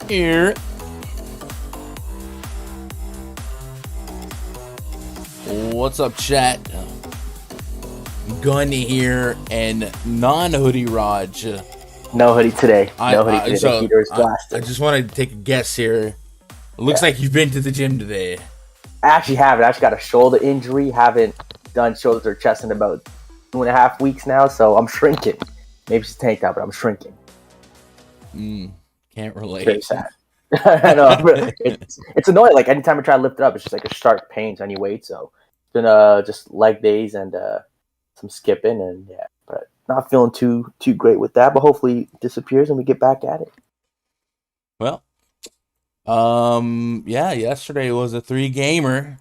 Here. What's up, chat? Gun here and non-hoodie Raj. No hoodie today. No hoodie today. So the heater is blasted. I just want to take a guess here. It looks like you've been to the gym today. I actually haven't. I actually got a shoulder injury. Haven't done shoulders or chest in about 2.5 weeks now, so I'm shrinking. Maybe it's a tank top, but I'm shrinking. Can't relate. Very sad. I know. It's annoying. Like anytime I try to lift it up, it's just like a sharp pain on your weight. So it's been just leg days and some skipping, and yeah, but not feeling too great with that. But hopefully it disappears and we get back at it. Well, yeah, yesterday was a 3-gamer.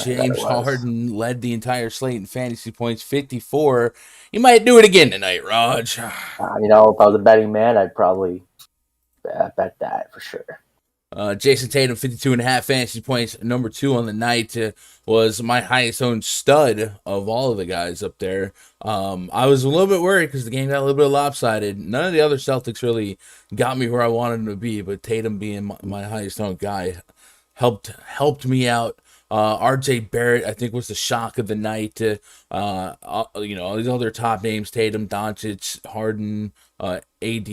James Harden led the entire slate in fantasy points, 54. You might do it again tonight, Raj. If I was a betting man, I'd probably bet that for sure. Jason Tatum, 52.5 fantasy points. Number 2 on the night was my highest owned stud of all of the guys up there. I was a little bit worried because the game got a little bit lopsided. None of the other Celtics really got me where I wanted them to be, but Tatum being my highest owned guy helped me out. RJ Barrett, I think, was the shock of the night. All these other top names, Tatum, Doncic, Harden, AD.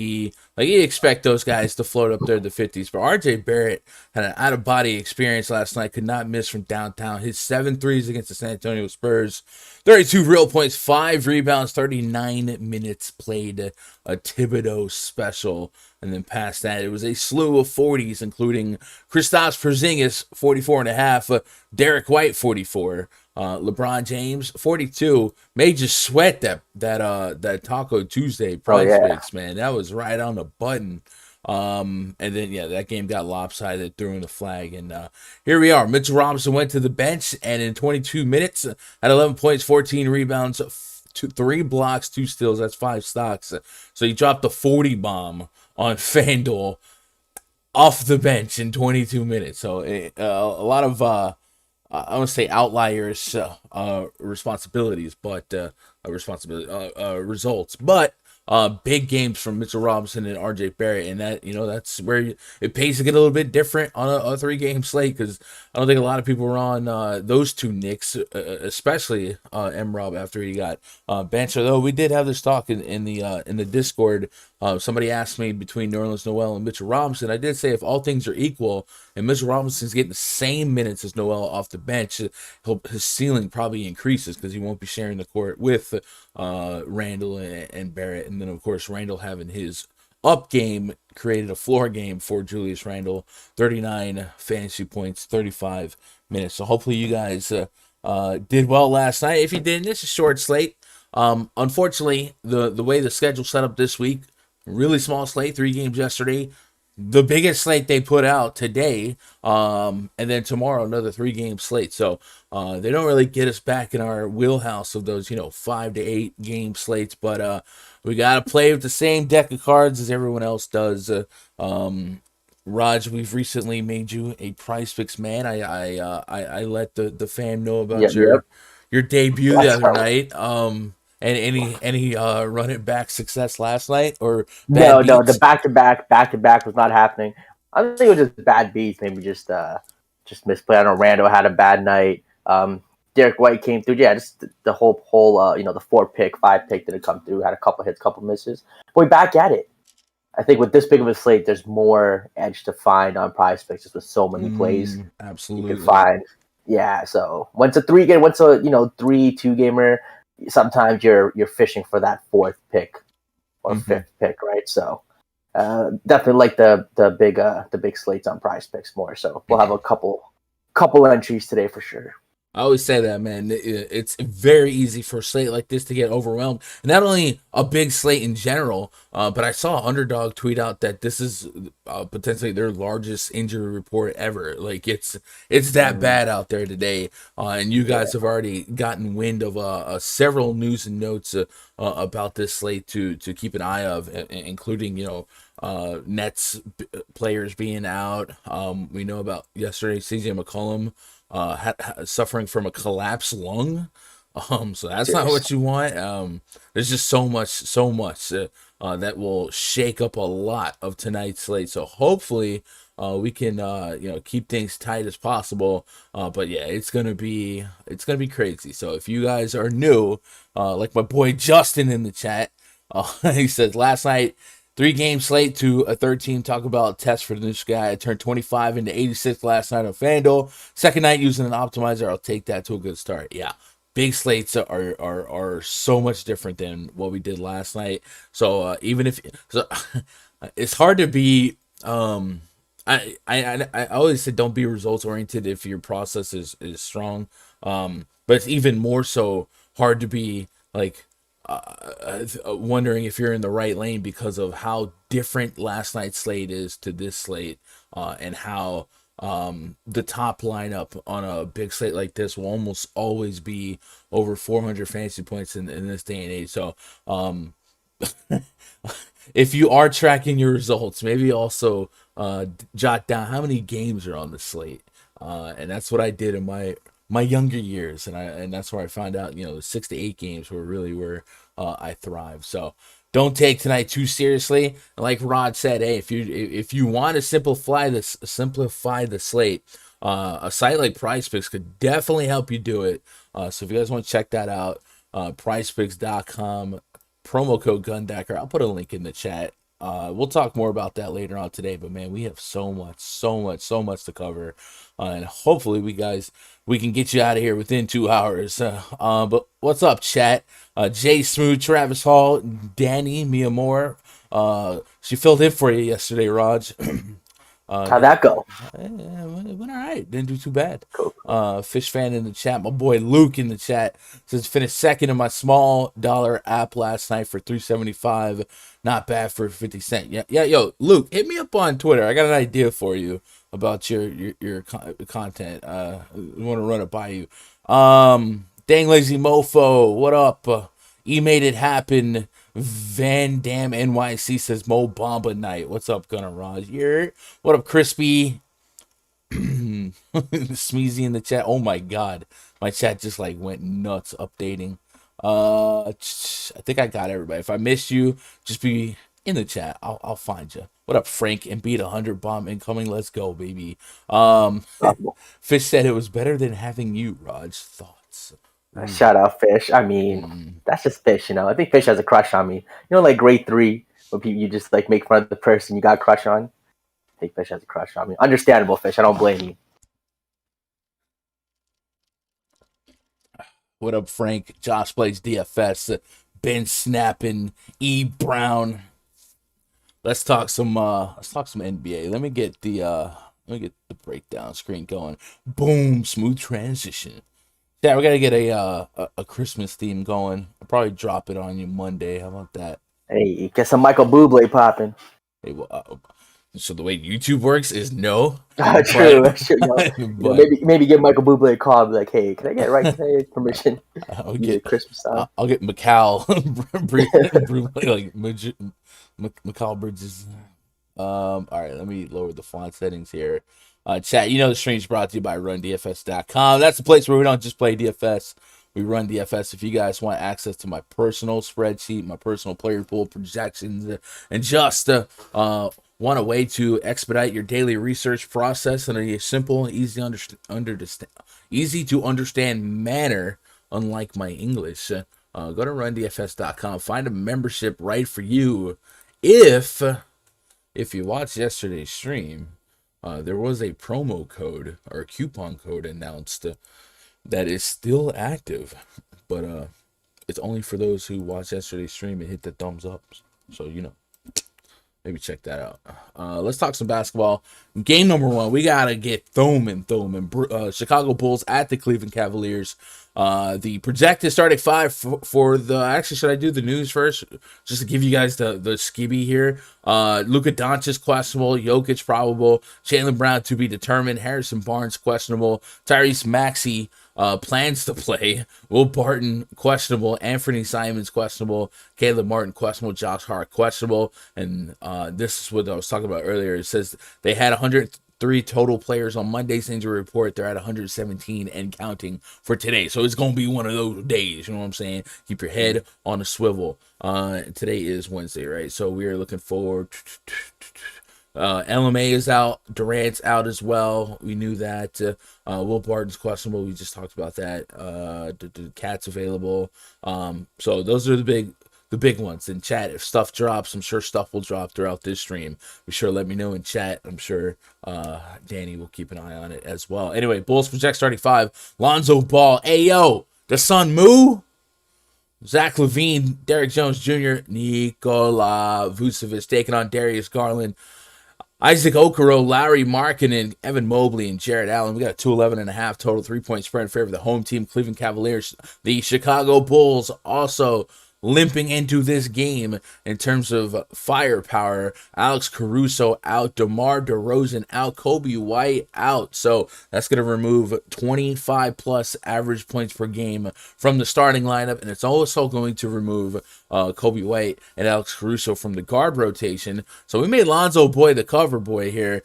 Like, you expect those guys to float up there in the 50s. But RJ Barrett had an out-of-body experience last night. Could not miss from downtown. His 7 threes against the San Antonio Spurs. 32 real points, 5 rebounds, 39 minutes played. A Thibodeau special. And then past that, it was a slew of 40s, including Kristaps Porzingis, 44.5, Derek White, 44, LeBron James, 42. Made you sweat that Taco Tuesday prize picks, man. That was right on the button. And then, yeah, that game got lopsided, threw in the flag. And here we are. Mitchell Robinson went to the bench, and in 22 minutes, had 11 points, 14 rebounds, 3 blocks, 2 steals. That's 5 stocks. So he dropped the 40 bomb on Fanduel off the bench in 22 minutes. So a lot of, I want to say outliers, responsibilities, but results. But big games from Mitchell Robinson and RJ Barrett, and that's where it pays to get a little bit different on a 3-game slate, because I don't think a lot of people were on those two Knicks, especially M-Rob after he got benched. Although we did have this talk in the Discord. Somebody asked me between Nerlens Noel and Mitchell Robinson. I did say if all things are equal and Mitchell Robinson's getting the same minutes as Noel off the bench, his ceiling probably increases because he won't be sharing the court with Randall and Barrett. And then, of course, Randall having his up game created a floor game for Julius Randle. 39 fantasy points, 35 minutes. So hopefully you guys did well last night. If you didn't, it's a short slate. Unfortunately, the way the schedule set up this week, really small slate, 3 games yesterday. The biggest slate they put out today, and then tomorrow another 3-game slate. So they don't really get us back in our wheelhouse of those 5 to 8 game slates. But we gotta play with the same deck of cards as everyone else does. Raj, we've recently made you a PrizePicks man. I let the fam know about your debut the other night. And any run it back success last night or no, the back to back was not happening. I think it was just bad beats, maybe just misplay. I know Randall had a bad night. Derek White came through. Yeah, just the whole the 4-pick, 5-pick didn't come through. Had a couple hits, couple misses. But we back at it. I think with this big of a slate, there's more edge to find on PrizePicks just with so many plays. Absolutely, you can find. Yeah, so once a 3-game, 3-2 gamer. Sometimes you're fishing for that 4th pick or 5th pick, right? So definitely like the big slates on PrizePicks more. So we'll have a couple entries today for sure. I always say that, man. It's very easy for a slate like this to get overwhelmed. Not only a big slate in general, but I saw Underdog tweet out that this is potentially their largest injury report ever. Like it's that bad out there today. And you guys have already gotten wind of several news and notes about this slate to keep an eye of, including Nets players being out. We know about yesterday, CJ McCollum suffering from a collapsed lung. So that's not what Seriously. you want. There's just so much that will shake up a lot of tonight's slate. So hopefully, we can keep things tight as possible. But yeah, it's gonna be crazy. So if you guys are new, like my boy Justin in the chat, he says last night. 3 game slate to a 13. Talk about test for this guy. I turned 25 into 86 last night on Fanduel. Second night using an optimizer. I'll take that to a good start. Yeah, big slates are so much different than what we did last night. So even if so, it's hard to be. I always say don't be results oriented if your process is strong. But it's even more so hard to be like wondering if you're in the right lane because of how different last night's slate is to this slate, and how the top lineup on a big slate like this will almost always be over 400 fantasy points in this day and age. So if you are tracking your results, maybe also jot down how many games are on the slate, and that's what I did in my younger years, and that's where I found out the 6 to 8 games were really where I thrive. So don't take tonight too seriously. Like Rod said, hey, if you want to simplify the slate, a site like PrizePicks could definitely help you do it. So if you guys want to check that out, PrizePicks.com, promo code Gundacker. I'll put a link in the chat. We'll talk more about that later on today, but man, we have so much to cover, and hopefully we can get you out of here within 2 hours. But what's up, chat? Jay Smooth, Travis Hall, Danny, Mia Moore. She filled in for you yesterday, Raj. How'd that go? It went all right. Didn't do too bad. Cool. Fish fan in the chat. My boy Luke in the chat says finished second in my small dollar app last night for 375. Not bad for 50 cents. Yeah. Yo, Luke, hit me up on Twitter. I got an idea for you about your content. I want to run it by you. Dang lazy mofo. What up? E made it happen. Van Dam NYC says Mo Bamba night. What's up, Gunnar Raj? What up, Crispy? Smeezy in the chat. Oh my god, my chat just like went nuts updating. I think I got everybody. If I missed you, just be in the chat. I'll find you. What up, Frank? And beat 100 bomb incoming. Let's go, baby. Fish said it was better than having you, Raj. Thoughts? Shout out Fish. I mean, that's just Fish, I think Fish has a crush on me. Like grade 3, when people, you just like make fun of the person you got a crush on. I think Fish has a crush on me. Understandable, Fish. I don't blame you. What up, Frank? Josh plays DFS. Ben snapping. E Brown. Let's talk some NBA. Let me get the breakdown screen going. Boom, smooth transition. Yeah, we gotta get a Christmas theme going. I'll probably drop it on you Monday. How about that? Hey, get some Michael Bublé popping. Hey, well, so the way YouTube works is no. True. But maybe give Michael Bublé a call. Be like, hey, can I get right today? Permission? I'll get Christmas song. I'll get Macau, like Macau Bridges. All right, let me lower the font settings here. Chat, the stream is brought to you by RunDFS.com. That's the place where we don't just play DFS. We run DFS. If you guys want access to my personal spreadsheet, my personal player pool projections, and just want a way to expedite your daily research process in a simple, easy to understand manner, unlike my English, go to RunDFS.com. Find a membership right for you. If you watched yesterday's stream, there was a promo code or a coupon code announced that is still active, but it's only for those who watched yesterday's stream and hit the thumbs up. So maybe check that out. Let's talk some basketball. Game number 1, we gotta get Thoman. Chicago Bulls at the Cleveland Cavaliers. The projected starting 5 for the. Actually, should I do the news first, just to give you guys the skibby here? Luka Doncic questionable, Jokic probable, Jaylen Brown to be determined, Harrison Barnes questionable, Tyrese Maxey plans to play, Will Barton questionable, Anthony Simons questionable, Caleb Martin questionable, Josh Hart questionable, and this is what I was talking about earlier. It says they had 100 3 total players on Monday's injury report. They're at 117 and counting for today. So it's going to be one of those days. You know what I'm saying? Keep your head on a swivel. Today is Wednesday, right? So we are looking forward. LMA is out. Durant's out as well. We knew that. Will Barton's questionable. We just talked about that. The Cat's available. So those are the big ones. In chat, if stuff drops, I'm sure stuff will drop throughout this stream. Be sure to let me know in chat. I'm sure Danny will keep an eye on it as well. Anyway, Bulls project starting 5. Lonzo Ball. Ayo, the Sun Moo. Zach LaVine, Derrick Jones Jr., Nikola Vucevic taking on Darius Garland, Isaac Okoro, Larry Markkinen, Evan Mobley, and Jarrett Allen. We got a 211.5 total 3-point spread in favor of the home team, Cleveland Cavaliers. The Chicago Bulls also limping into this game in terms of firepower. Alex Caruso out, DeMar DeRozan out, Kobe White out. So that's going to remove 25 plus average points per game from the starting lineup, and it's also going to remove Kobe White and Alex Caruso from the guard rotation. So we made Lonzo Ball the cover boy here,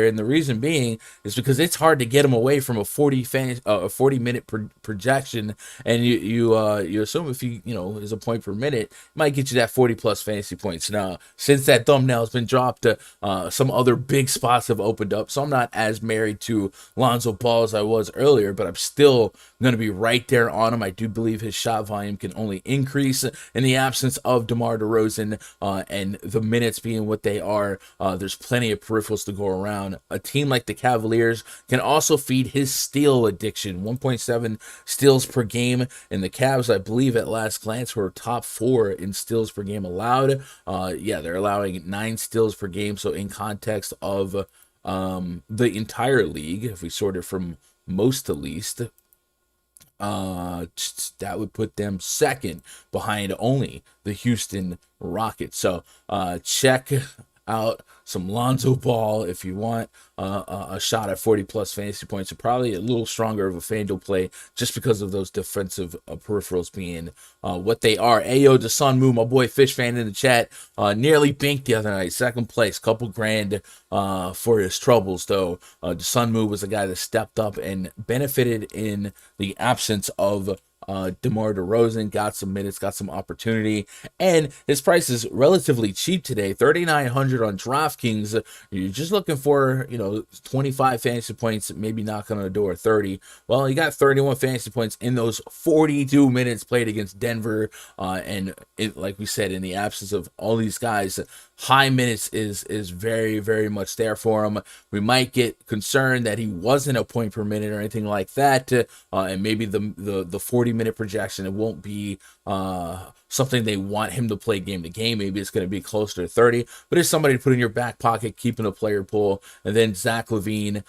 and the reason being is because it's hard to get him away from a 40-minute projection, and you assume if he is a point per minute, it might get you that 40 plus fantasy points. Now, since that thumbnail has been dropped, some other big spots have opened up, so I'm not as married to Lonzo Ball as I was earlier, but I'm still going to be right there on him. I do believe his shot volume can only increase in the absence of DeMar DeRozan, and the minutes being what they are. There's plenty of peripherals to go around. A team like the Cavaliers can also feed his steal addiction. 1.7 steals per game, and the Cavs, I believe at last glance, were top 4 in steals per game allowed. They're allowing 9 steals per game. So in context of the entire league, if we sort it from most to least, that would put them second behind only the Houston Rockets. So check out some Lonzo Ball if you want a shot at 40 plus fantasy points, and probably a little stronger of a Fanduel play just because of those defensive peripherals being what they are. Ayo, the Sun Moo, my boy Fish Fan in the chat, nearly binked the other night, second place, couple grand for his troubles though. The Sun Moo was a guy that stepped up and benefited in the absence of DeMar DeRozan, got some minutes, got some opportunity, and his price is relatively cheap today, $3,900 on DraftKings. You're just looking for 25 fantasy points, maybe knocking on the door 30. Well, you got 31 fantasy points in those 42 minutes played against Denver, and like we said, in the absence of all these guys, high minutes is very, very much there for him. We might get concerned that he wasn't a point per minute or anything like that, and maybe the 40-minute projection, it won't be something they want him to play game to game. Maybe it's going to be closer to 30, but it's somebody to put in your back pocket, keeping a player pool. And then Zach LaVine,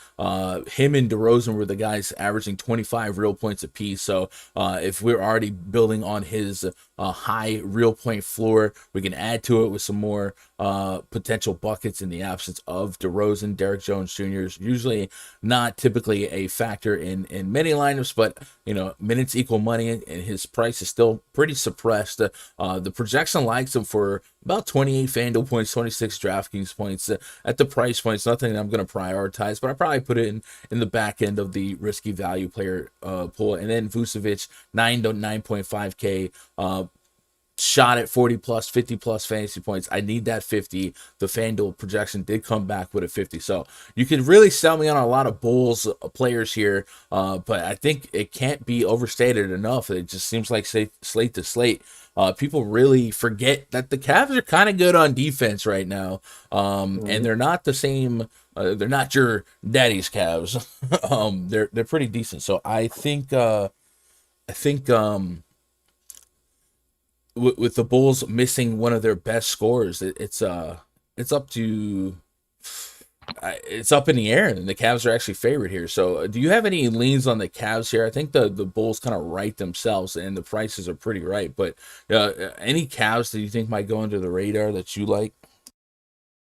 him and DeRozan were the guys averaging 25 real points apiece. So if we're already building on his high real point floor, we can add to it with some more potential buckets in the absence of DeRozan. Derrick Jones Jr. is usually not typically a factor in many lineups, but minutes equal money, and his price is still pretty suppressed. The projection likes him for about 28 Fanduel points, 26 DraftKings points. At the price point, it's nothing I'm going to prioritize, but I probably put it in the back end of the risky value player pool. And then Vucevic, 9 to 9.5K. Shot at 40 plus, 50 plus fantasy points. I need that 50. The FanDuel projection did come back with a 50. So you can really sell me on a lot of Bulls players here, but I think it can't be overstated enough. It just seems like slate to slate. People really forget that the Cavs are kind of good on defense right now, and they're not the same. They're not your daddy's Cavs. They're pretty decent. So I think with the Bulls missing one of their best scorers, it's up in the air, and the Cavs are actually favored here. So do you have any leans on the Cavs here? I think the Bulls kind of right themselves, and the prices are pretty right. But any Cavs that you think might go under the radar that you like?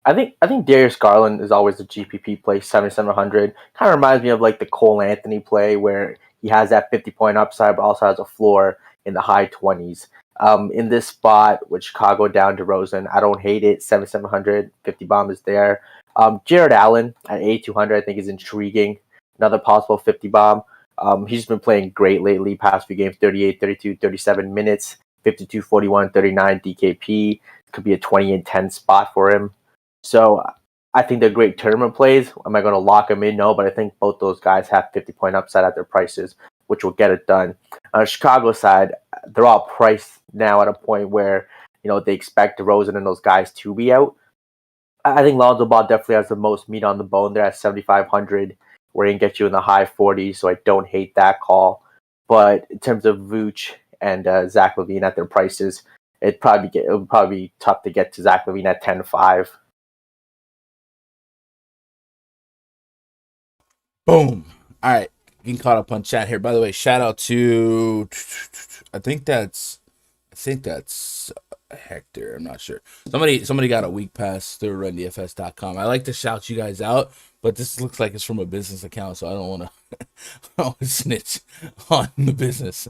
I think Darius Garland is always a GPP play, 7,700. Kind of reminds me of like the Cole Anthony play, where he has that 50-point upside, but also has a floor in the high 20s. In this spot with Chicago down DeRozan, I don't hate it. 7,700, 50 bomb is there. Jared Allen at 8,200, I think, is intriguing. Another possible 50 bomb. He's been playing great lately, past few games, 38, 32, 37 minutes, 52, 41, 39 DKP. Could be a 20 and 10 spot for him. So I think they're great tournament plays. Am I going to lock them in? No, but I think both those guys have 50-point upside at their prices, which will get it done. On the Chicago side, they're all priced now at a point where, they expect DeRozan and those guys to be out. I think Lonzo Ball definitely has the most meat on the bone there at 7,500, where he can get you in the high 40s, so I don't hate that call. But in terms of Vooch and Zach LaVine at their prices, it would probably be tough to get to Zach LaVine at 10-5. Boom. All right. Getting caught up on chat here. By the way, shout out to I think that's Hector. I'm not sure. Somebody got a week pass through RunDFS.com. I like to shout you guys out, but this looks like it's from a business account, so I don't want to snitch on the business.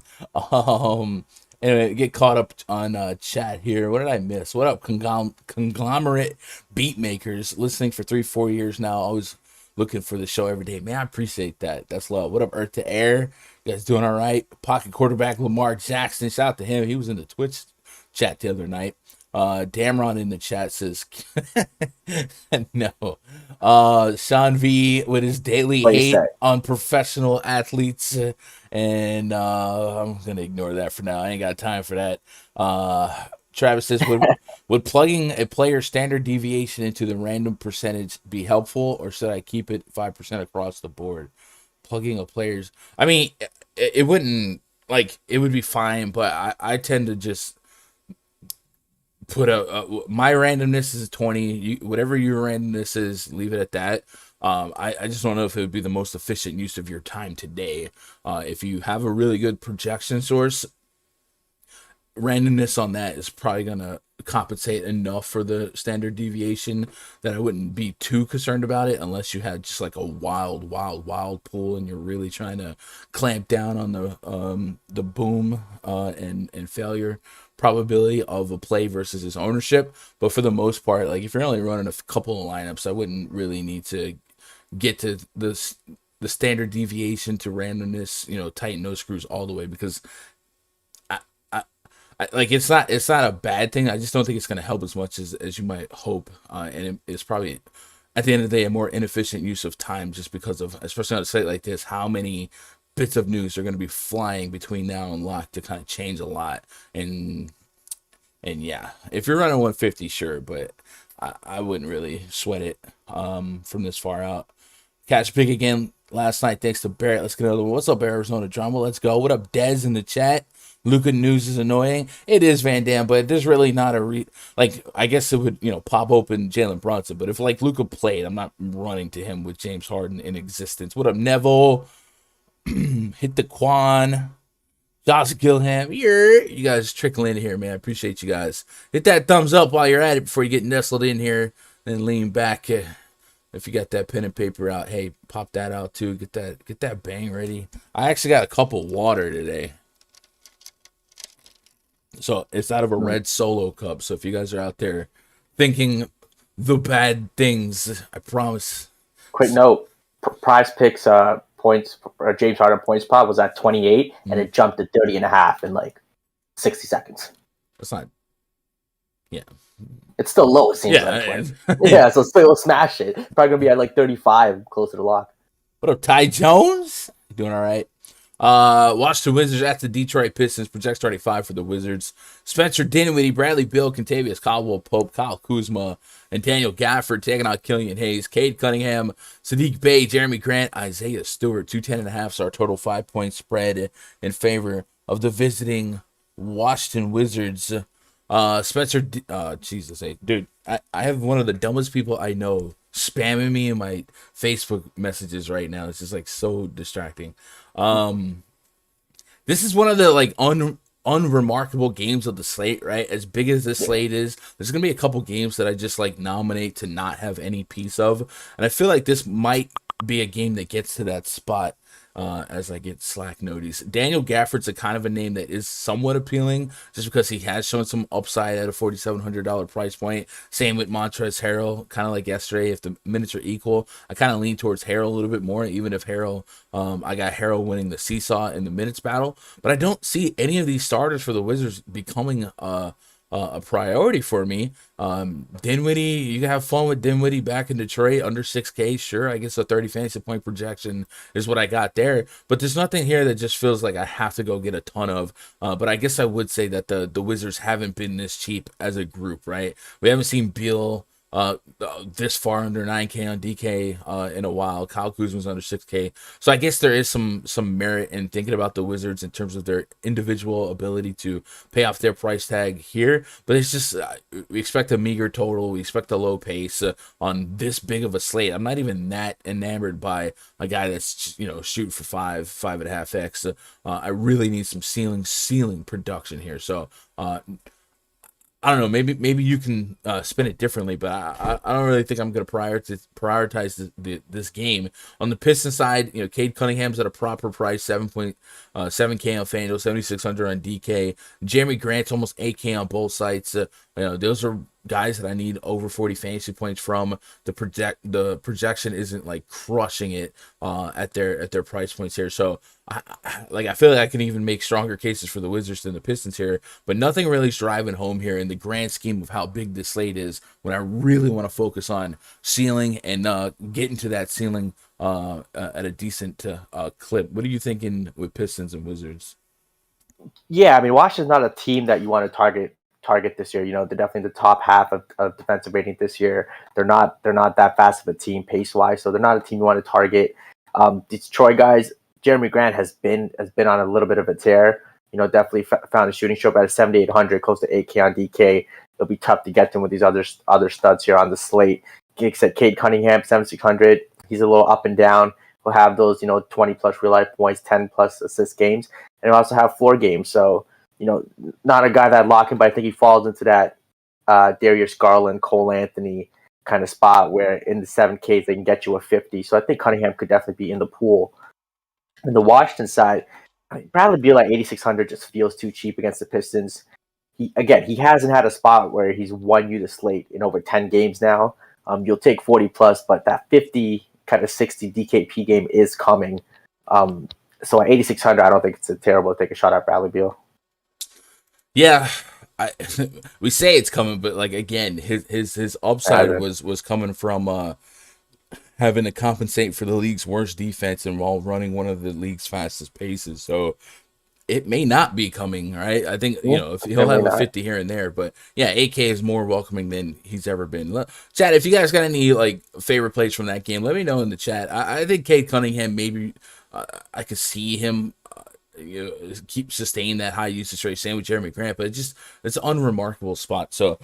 Anyway, get caught up on chat here. What did I miss? What up, conglomerate beat makers listening for 3-4 years now? Always looking for the show every day. Man, I appreciate that. That's love. What up, Earth to Air? You guys doing all right? Pocket quarterback Lamar Jackson. Shout out to him. He was in the Twitch chat the other night. Damron in the chat says no. Sean V with his daily hate on professional athletes, and I'm gonna ignore that for now. I ain't got time for that. Travis says, would plugging a player's standard deviation into the random percentage be helpful, or should I keep it 5% across the board? Plugging a player's, I mean, it wouldn't, like, it would be fine, but I tend to just put my randomness is 20. Whatever your randomness is, leave it at that. I just don't know if it would be the most efficient use of your time today. If you have a really good projection source, randomness on that is probably going to compensate enough for the standard deviation that I wouldn't be too concerned about it, unless you had just like a wild pool and you're really trying to clamp down on the boom and failure probability of a play versus its ownership. But for the most part, like, if you're only running a couple of lineups, I wouldn't really need to get to the standard deviation to randomness, tighten those screws all the way, because like, it's not a bad thing. I just don't think it's going to help as much as you might hope, and it's probably at the end of the day a more inefficient use of time, just because of, especially on a site like this, how many bits of news are going to be flying between now and lock to kind of change a lot. And yeah, if you're running 150, sure, but I wouldn't really sweat it from this far out. Catch pick again last night thanks to Barrett. Let's get another one. What's up, Arizona Drama? Let's go. What up, Dez in the chat? Luka news is annoying. It is, Van Dam, but there's really not I guess it would, pop open Jalen Brunson. But if, like, Luka played, I'm not running to him with James Harden in existence. What up, Neville? Hit the Quan. Josh Gilham. You guys trickle in here, man. I appreciate you guys. Hit that thumbs up while you're at it before you get nestled in here. Then lean back. If you got that pen and paper out, hey, pop that out too. Get that bang ready. I actually got a cup of water today. So it's out of a red Solo cup. So if you guys are out there thinking the bad things, I promise. Quick note: PrizePicks points, James Harden points prop was at 28, and it jumped to 30.5 in like 60 seconds. That's not. Yeah. It's still low. It seems like. Yeah, so still smash it. Probably gonna be at like 35, closer to lock. What up, Ty Jones? You doing all right? Washington Wizards at the Detroit Pistons. Projects 35 for the Wizards. Spencer Dinwiddie, Bradley Beal, Kentavious Caldwell Pope, Kyle Kuzma, and Daniel Gafford taking out Killian Hayes, Cade Cunningham, Sadiq Bey, Jeremy Grant, Isaiah Stewart. 210.5 is our total 5-point spread in favor of the visiting Washington Wizards. Spencer, Jesus, dude, I have one of the dumbest people I know spamming me in my Facebook messages right now. It's just like so distracting. This is one of the like unremarkable games of the slate, right? As big as this slate is, there's gonna be a couple games that I just like nominate to not have any piece of, and I feel like this might be a game that gets to that spot. as I get Slack notice. Daniel Gafford's a kind of a name that is somewhat appealing just because he has shown some upside at a $4,700 price point. Same with Montrezl Harrell, kind of like yesterday. If the minutes are equal, I kind of lean towards Harrell a little bit more, even if Harrell, I got Harrell winning the seesaw in the minutes battle. But I don't see any of these starters for the Wizards becoming a priority for me. Dinwiddie, you can have fun with Dinwiddie back in Detroit under 6K. Sure, I guess a 30 fantasy point projection is what I got there. But there's nothing here that just feels like I have to go get a ton of. But I guess I would say that the Wizards haven't been this cheap as a group, right? We haven't seen Beal this far under 9K on DK in a while. Kyle Kuzma's under 6K. So I guess there is some merit in thinking about the Wizards in terms of their individual ability to pay off their price tag here. But it's just we expect a meager total. We expect a low pace on this big of a slate. I'm not even that enamored by a guy that's shooting for 5.5x. I really need some ceiling production here. So I don't know. Maybe you can spin it differently, but I don't really think I'm going to prioritize this game. On the Pistons side, Cade Cunningham's at a proper price, 7.7K on FanDuel, 7,600 on DK. Jeremy Grant's almost 8K on both sites. Those are guys that I need over 40 fantasy points from. The projection isn't like crushing it at their price points here. So I feel like I can even make stronger cases for the Wizards than the Pistons here, but nothing really is driving home here in the grand scheme of how big this slate is when I really want to focus on ceiling and getting to that ceiling at a decent clip. What are you thinking with Pistons and Wizards? Yeah, I mean, Washington's not a team that you want to target this year. They're definitely the top half of defensive rating this year. They're not that fast of a team pace wise, so they're not a team you want to target. These Detroit guys, Jeremy Grant has been on a little bit of a tear. Definitely found a shooting stroke at a 7,800, close to 8K on DK. It'll be tough to get them with these other studs here on the slate. Like said, Cade Cunningham, 7,600. He's a little up and down. He'll have those 20 plus real life points, 10 plus assist games, and he'll also have floor games. So not a guy that I'd lock in, but I think he falls into that Darius Garland, Cole Anthony kind of spot where in the 7Ks they can get you a 50. So I think Cunningham could definitely be in the pool. In the Washington side, Bradley Beal at 8,600 just feels too cheap against the Pistons. He hasn't had a spot where he's won you the slate in over 10 games now. You'll take 40 plus, but that 50 kind of 60 DKP game is coming. So at 8,600, I don't think it's terrible to take a shot at Bradley Beal. Yeah, we say it's coming, but again, his upside was coming from having to compensate for the league's worst defense and while running one of the league's fastest paces. So it may not be coming, right? I think, if he'll have a 50 here and there, but yeah, 8K is more welcoming than he's ever been. Chat, if you guys got any favorite plays from that game, let me know in the chat. I think Cade Cunningham, maybe I could see him keep sustaining that high usage rate, same with Jeremy Grant, but it's an unremarkable spot. So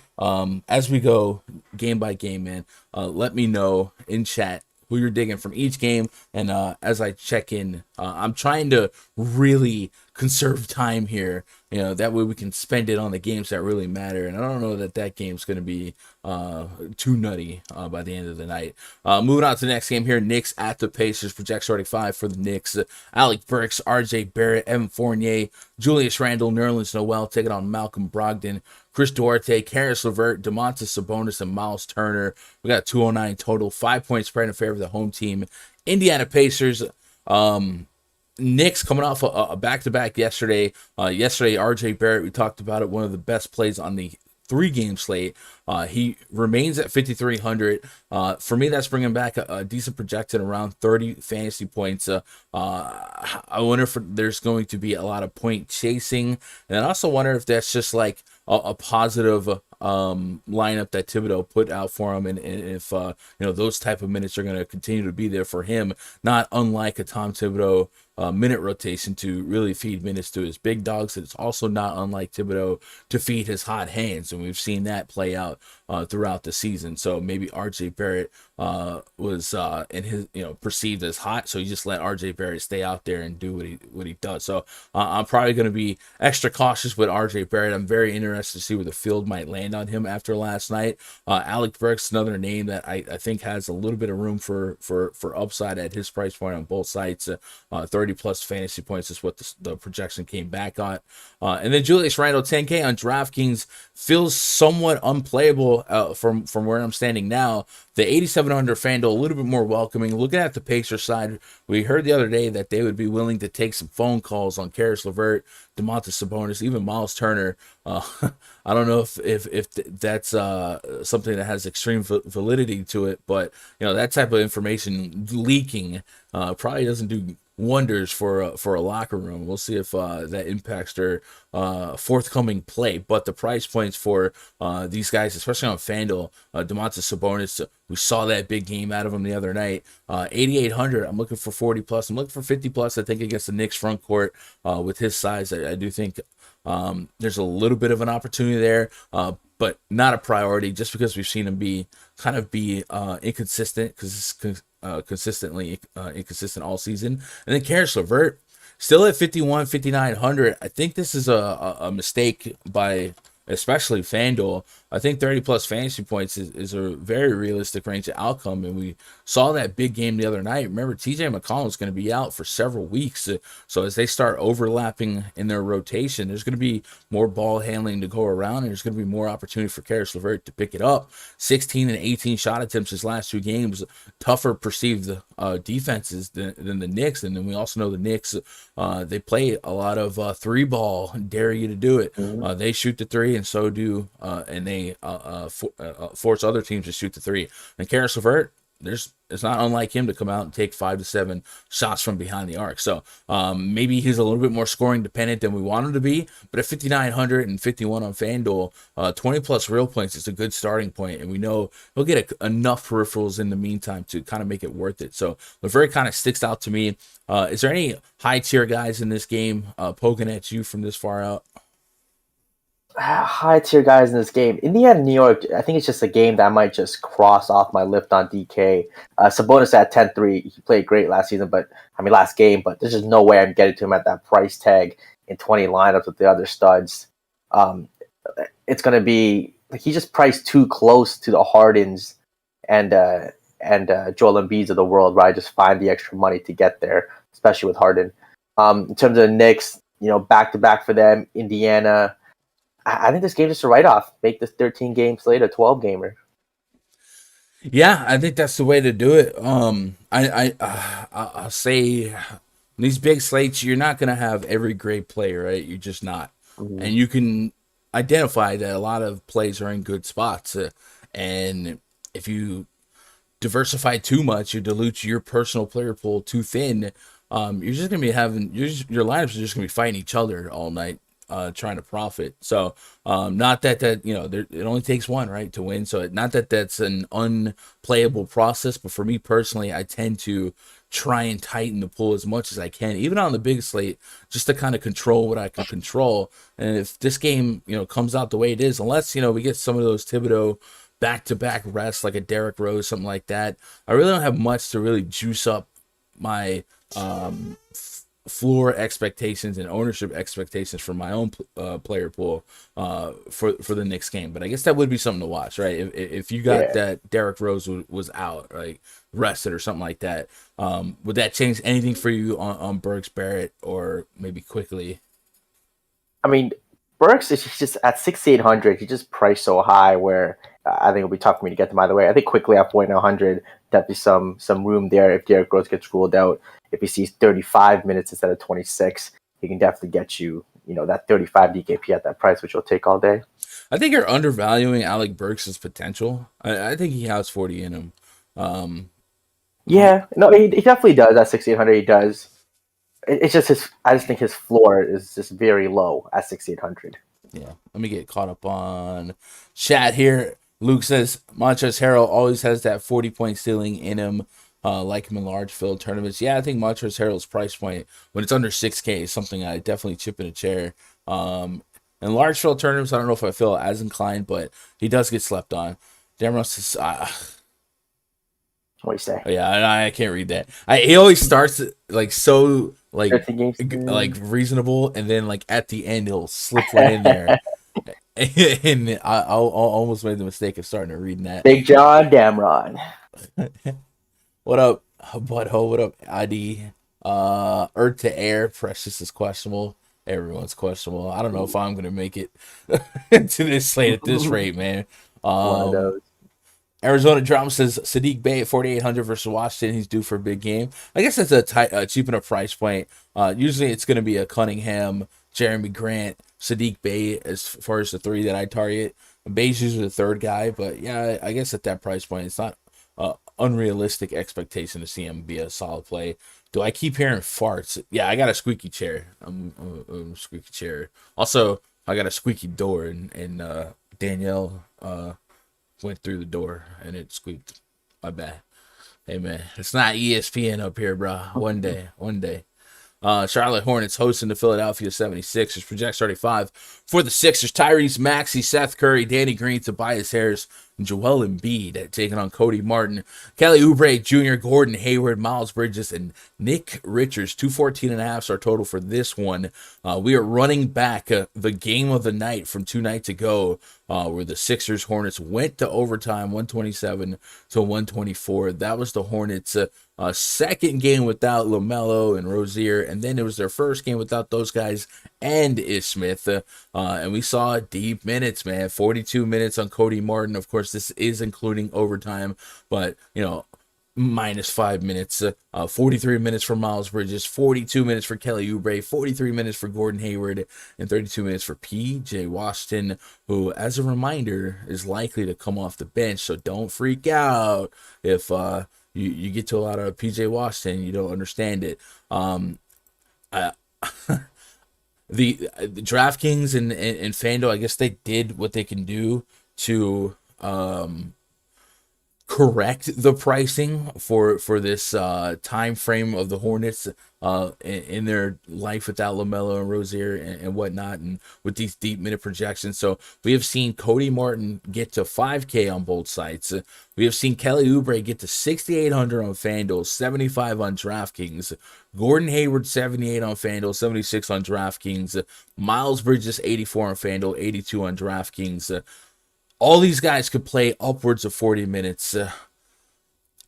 as we go game by game, man, let me know in chat who you're digging from each game, and as I check in, I'm trying to really conserve time here, that way we can spend it on the games that really matter, and I don't know that game's going to be too nutty by the end of the night. Moving on to the next game here, Knicks at the Pacers, project starting 5 for the Knicks. Alec Brooks, RJ Barrett, Evan Fournier, Julius Randle, Nerlens Noel taking on Malcolm Brogdon, Chris Duarte, Karis LeVert, Domantas Sabonis, and Miles Turner. We got 209 total, 5-point spread in favor of the home team. Indiana Pacers, Knicks coming off a back-to-back yesterday. Yesterday, RJ Barrett, we talked about it, one of the best plays on the 3-game slate. He remains at 5,300. For me, that's bringing back a decent projection around 30 fantasy points. I wonder if there's going to be a lot of point chasing, and I also wonder if that's just like a positive lineup that Thibodeau put out for him, and if those type of minutes are going to continue to be there for him, not unlike a Tom Thibodeau minute rotation to really feed minutes to his big dogs. It's also not unlike Thibodeau to feed his hot hands, and we've seen that play out throughout the season. So maybe RJ Barrett was in his perceived as hot, so you just let RJ Barrett stay out there and do what he does. So I'm probably going to be extra cautious with RJ Barrett. I'm very interested to see where the field might land on him after last night. Alec Brooks, another name that I think has a little bit of room for upside at his price point on both sites. 30 plus fantasy points is what the projection came back on. And then Julius Randle, 10K on DraftKings, feels somewhat unplayable from where I'm standing now. The 8,700 Fanduel, a little bit more welcoming. Looking at the Pacers side, we heard the other day that they would be willing to take some phone calls on Karis LeVert, Domantas Sabonis, even Miles Turner. I don't know if that's something that has extreme validity to it, but that type of information leaking probably doesn't do wonders for a locker room. We'll see if that impacts their forthcoming play. But the price points for these guys, especially on FanDuel, Domantas Sabonis, we saw that big game out of him the other night. 8,800. I'm looking for 40 plus. I'm looking for 50 plus. I think against the Knicks front court with his size, I do think there's a little bit of an opportunity there, but not a priority just because we've seen him be inconsistent because it's consistently inconsistent all season. And then Karis LeVert still at 5,900. I think this is a mistake by especially FanDuel. I think 30 plus fantasy points is a very realistic range of outcome, and we saw that big game the other night. Remember, TJ McConnell is going to be out for several weeks, so as they start overlapping in their rotation, there's going to be more ball handling to go around, and there's going to be more opportunity for Karis LeVert to pick it up. 16 and 18 shot attempts his last two games, tougher perceived defenses than the Knicks, and then we also know the Knicks, they play a lot of three ball, dare you to do it. They shoot the three, and so do and they force other teams to shoot the three. And Karis LeVert, it's not unlike him to come out and take 5 to 7 shots from behind the arc. So maybe he's a little bit more scoring dependent than we want him to be. But at 5,900 and 51 on FanDuel, 20 plus real points is a good starting point, and we know he'll get enough peripherals in the meantime to kind of make it worth it. So LeVert kind of sticks out to me. Is there any high tier guys in this game poking at you from this far out? High tier guys in this game. Indiana, New York, I think it's just a game that I might just cross off my list on DK. Sabonis at 10-3. He played great last game, but there's just no way I'm getting to him at that price tag in 20 lineups with the other studs. It's going to be, he just priced too close to the Hardens and Joel Embiid's of the world, where I just find the extra money to get there, especially with Harden. In terms of the Knicks, back-to-back for them, Indiana, I think this game is just a write-off. Make this 13-game slate a 12-gamer. Yeah, I think that's the way to do it. I'll say these big slates, you're not going to have every great play, right? You're just not. Mm-hmm. And you can identify that a lot of plays are in good spots. And if you diversify too much, you dilute your personal player pool too thin, you're just going to be having your lineups are just going to be fighting each other all night. Trying to profit. So not that it only takes one, right, to win. So not that that's an unplayable process, but for me personally, I tend to try and tighten the pool as much as I can, even on the big slate, just to kind of control what I can control. And if this game, comes out the way it is, unless, we get some of those Thibodeau back-to-back rests, like a Derrick Rose, something like that, I really don't have much to really juice up my floor expectations and ownership expectations for my own player pool for the next game. But I guess that would be something to watch, right? If you got that Derrick Rose was out, like rested or something like that, would that change anything for you on Burks, Barrett, or maybe quickly? I mean, Burks is just at 6,800. He just priced so high where I think it'll be tough for me to get them either way. I think quickly at 4,900, definitely some room there if Derrick Rose gets ruled out. If he sees 35 minutes instead of 26, he can definitely get you, that 35 DKP at that price, which you'll take all day. I think you're undervaluing Alec Burks' potential. I think he has 40 in him. He definitely does. At 6,800, he does. It's just I just think his floor is just very low at 6,800. Yeah. Let me get caught up on chat here. Luke says Montrezl Harrell always has that 40-point ceiling in him. Like him in large field tournaments. Yeah, I think Montrezl Harrell's price point when it's under 6K is something I definitely chip in a chair. In large field tournaments, I don't know if I feel as inclined, but he does get slept on. Damaros is What do you say? yeah, I can't read that. He always starts like so like 13 games. like reasonable, and then like at the end he'll slip one in there, and I almost made the mistake of starting to reading that. Big John Damron. What up, butthole? What up, ID? Earth to Air. Precious is questionable. Everyone's questionable. I don't know if I'm gonna make it to this slate at this rate, man. One of those. Arizona Drama says Sadiq Bey at 4,800 versus Washington. He's due for a big game. I guess that's a cheap enough price point. Usually it's going to be a Cunningham, Jeremy Grant, Sadiq Bey as far as the three that I target. Bey's usually the third guy, but yeah, I guess at that price point, it's not unrealistic expectation to see him be a solid play. Do I keep hearing farts? Yeah, I got a squeaky chair. I'm a squeaky chair. Also, I got a squeaky door, and Danielle went through the door and it squeaked. My bad. Hey man, it's not ESPN up here, bro. One day. Charlotte Hornets hosting the Philadelphia 76ers. Projects 35 for the Sixers. Tyrese Maxey, Seth Curry, Danny Green, Tobias Harris, and Joel Embiid taking on Cody Martin, Kelly Oubre Jr., Gordon Hayward, Miles Bridges, and Nick Richards. 214.5 is our total for this one. We are running back the game of the night from 2 nights ago, where the Sixers Hornets went to overtime, 127 to 124. That was the Hornets' second game without LaMelo and Rozier, and then it was their first game without those guys and Ish Smith. And we saw deep minutes, man. 42 minutes on Cody Martin. Of course, this is including overtime, but minus 5 minutes. 43 minutes for Miles Bridges, 42 minutes for Kelly Oubre, 43 minutes for Gordon Hayward, and 32 minutes for PJ Washington, who, as a reminder, is likely to come off the bench. So don't freak out if you get to a lot of PJ Washington, you don't understand it. The DraftKings and Fanduel, I guess they did what they can do to correct the pricing for this time frame of the Hornets in their life without LaMelo and Rozier and whatnot, and with these deep minute projections. So we have seen Cody Martin get to 5K on both sites. We have seen Kelly Oubre get to 6,800 on FanDuel, 75 on DraftKings. Gordon Hayward 78 on FanDuel, 76 on DraftKings. Miles Bridges 84 on FanDuel, 82 on DraftKings. All these guys could play upwards of 40 minutes.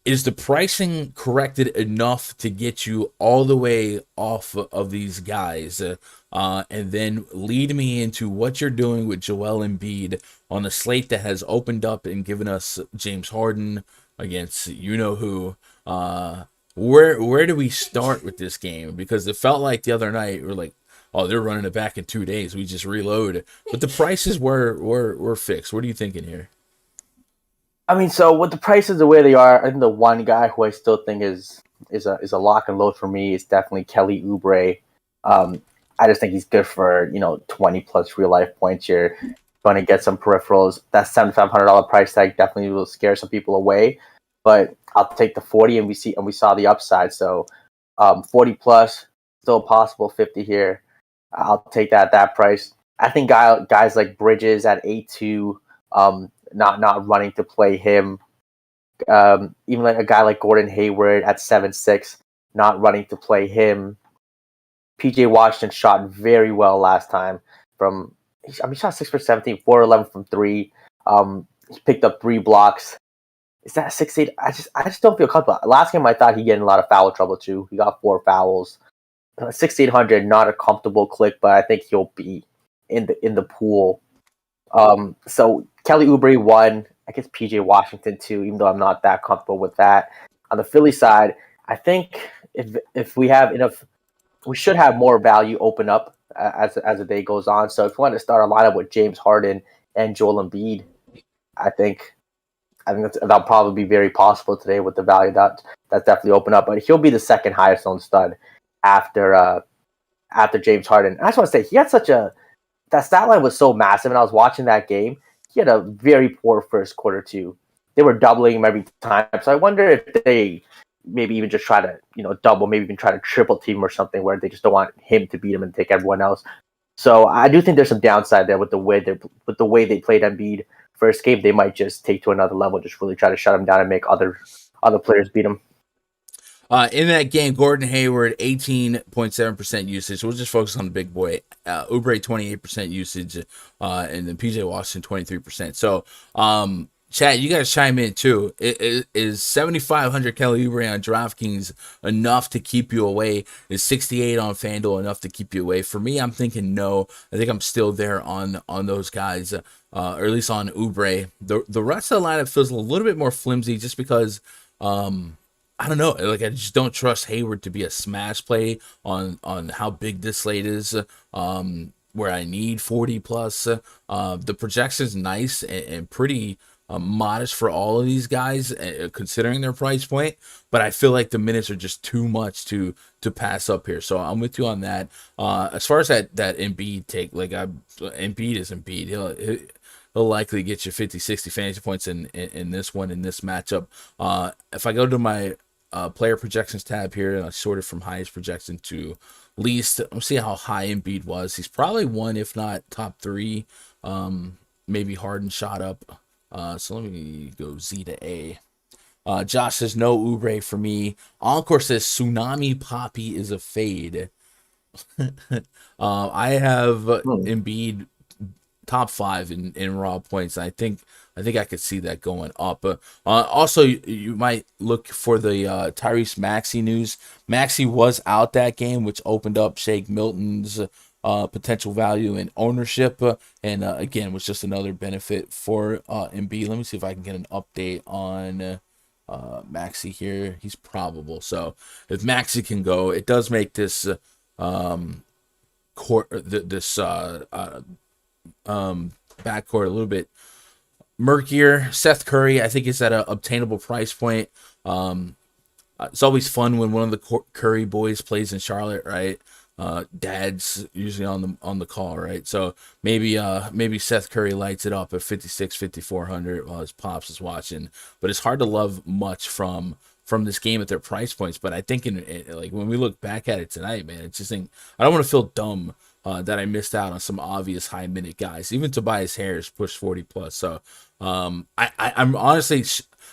Is the pricing corrected enough to get you all the way off of these guys? And then lead me into what you're doing with Joel Embiid on a slate that has opened up and given us James Harden against you-know-who. Where do we start with this game? Because it felt like the other night, we're like, oh, they're running it back in 2 days. We just reload. But the prices were fixed. What are you thinking here? I mean, so with the prices the way they are, I think the one guy who I still think is a lock and load for me is definitely Kelly Oubre. I just think he's good for 20 plus real life points. You're going to get some peripherals. That $7,500 price tag definitely will scare some people away. But I'll take the 40, and we saw the upside. So 40 plus, still possible 50 here. I'll take that at that price. I think guys like Bridges at 8-2, not running to play him. Even like a guy like Gordon Hayward at 7-6, not running to play him. PJ Washington shot very well last time. He shot 6 for 17, 4-11 from 3. He picked up 3 blocks. Is that 6-8? I just don't feel comfortable. Last game I thought he'd get in a lot of foul trouble too. He got 4 fouls. 6,800, not a comfortable click, but I think he'll be in the pool. So Kelly Oubre 1, I guess PJ Washington 2, even though I'm not that comfortable with that. On the Philly side, I think if we have enough, we should have more value open up as the day goes on. So if you want to start a lineup with James Harden and Joel Embiid, I think that'll probably be very possible today with the value that's definitely open up. But he'll be the second highest owned stud after James Harden. And I just want to say that stat line was so massive, and I was watching that game. He had a very poor first quarter too. They were doubling him every time. So I wonder if they maybe even just try to double, maybe even try to triple team or something where they just don't want him to beat him and take everyone else. So I do think there's some downside there with the way they played Embiid first game. They might just take to another level, just really try to shut him down and make other players beat him. In that game, Gordon Hayward 18.7% usage. We'll just focus on the big boy. Oubre 28% usage, and then PJ Washington 23%. So, Chad, you guys chime in too. Is 7,500 Kelly Oubre on DraftKings enough to keep you away? Is 68 on Fanduel enough to keep you away? For me, I'm thinking no. I think I'm still there on those guys, or at least on Oubre. The rest of the lineup feels a little bit more flimsy just because. I don't know. Like, I just don't trust Hayward to be a smash play on how big this slate is. Where I need 40 plus. The projection's nice and pretty modest for all of these guys, considering their price point. But I feel like the minutes are just too much to pass up here. So I'm with you on that. As far as that Embiid take, like, Embiid is Embiid. He'll likely get you 50, 60 fantasy points in this one, in this matchup. If I go to my player projections tab here, and I sort it from highest projection to least, I'm see how high Embiid was. He's probably one, if not top three. Maybe Harden shot up. So let me go Z to A. Josh says no Oubre for me. Encore says Tsunami Poppy is a fade. I have Embiid top 5 in raw points. I think I could see that going up. Also, you might look for the Tyrese Maxey news. Maxey was out that game, which opened up Shake Milton's potential value and ownership, and again was just another benefit for Embiid. Let me see if I can get an update on Maxey here. He's probable, so if Maxey can go, it does make this backcourt a little bit murkier. Seth Curry, I think, is at an obtainable price point. It's always fun when one of the Curry boys plays in Charlotte, right? Dad's usually on the call, right? So maybe Seth Curry lights it up at 56, 5,400 while his pops is watching. But it's hard to love much from this game at their price points. But I think like when we look back at it tonight, man, it's just I don't want to feel dumb that I missed out on some obvious high minute guys. Even Tobias Harris pushed 40 plus. So I'm honestly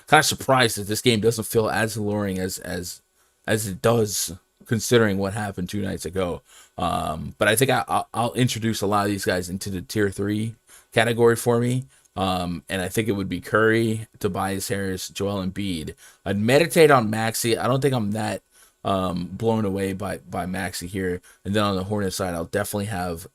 kind of surprised that this game doesn't feel as alluring as it does, considering what happened 2 nights ago. But I think I'll introduce a lot of these guys into the tier 3 category for me. And I think it would be Curry, Tobias Harris, Joel Embiid. I'd meditate on Maxey. I don't think I'm that blown away by Maxey here. And then on the Hornets side, I'll definitely have.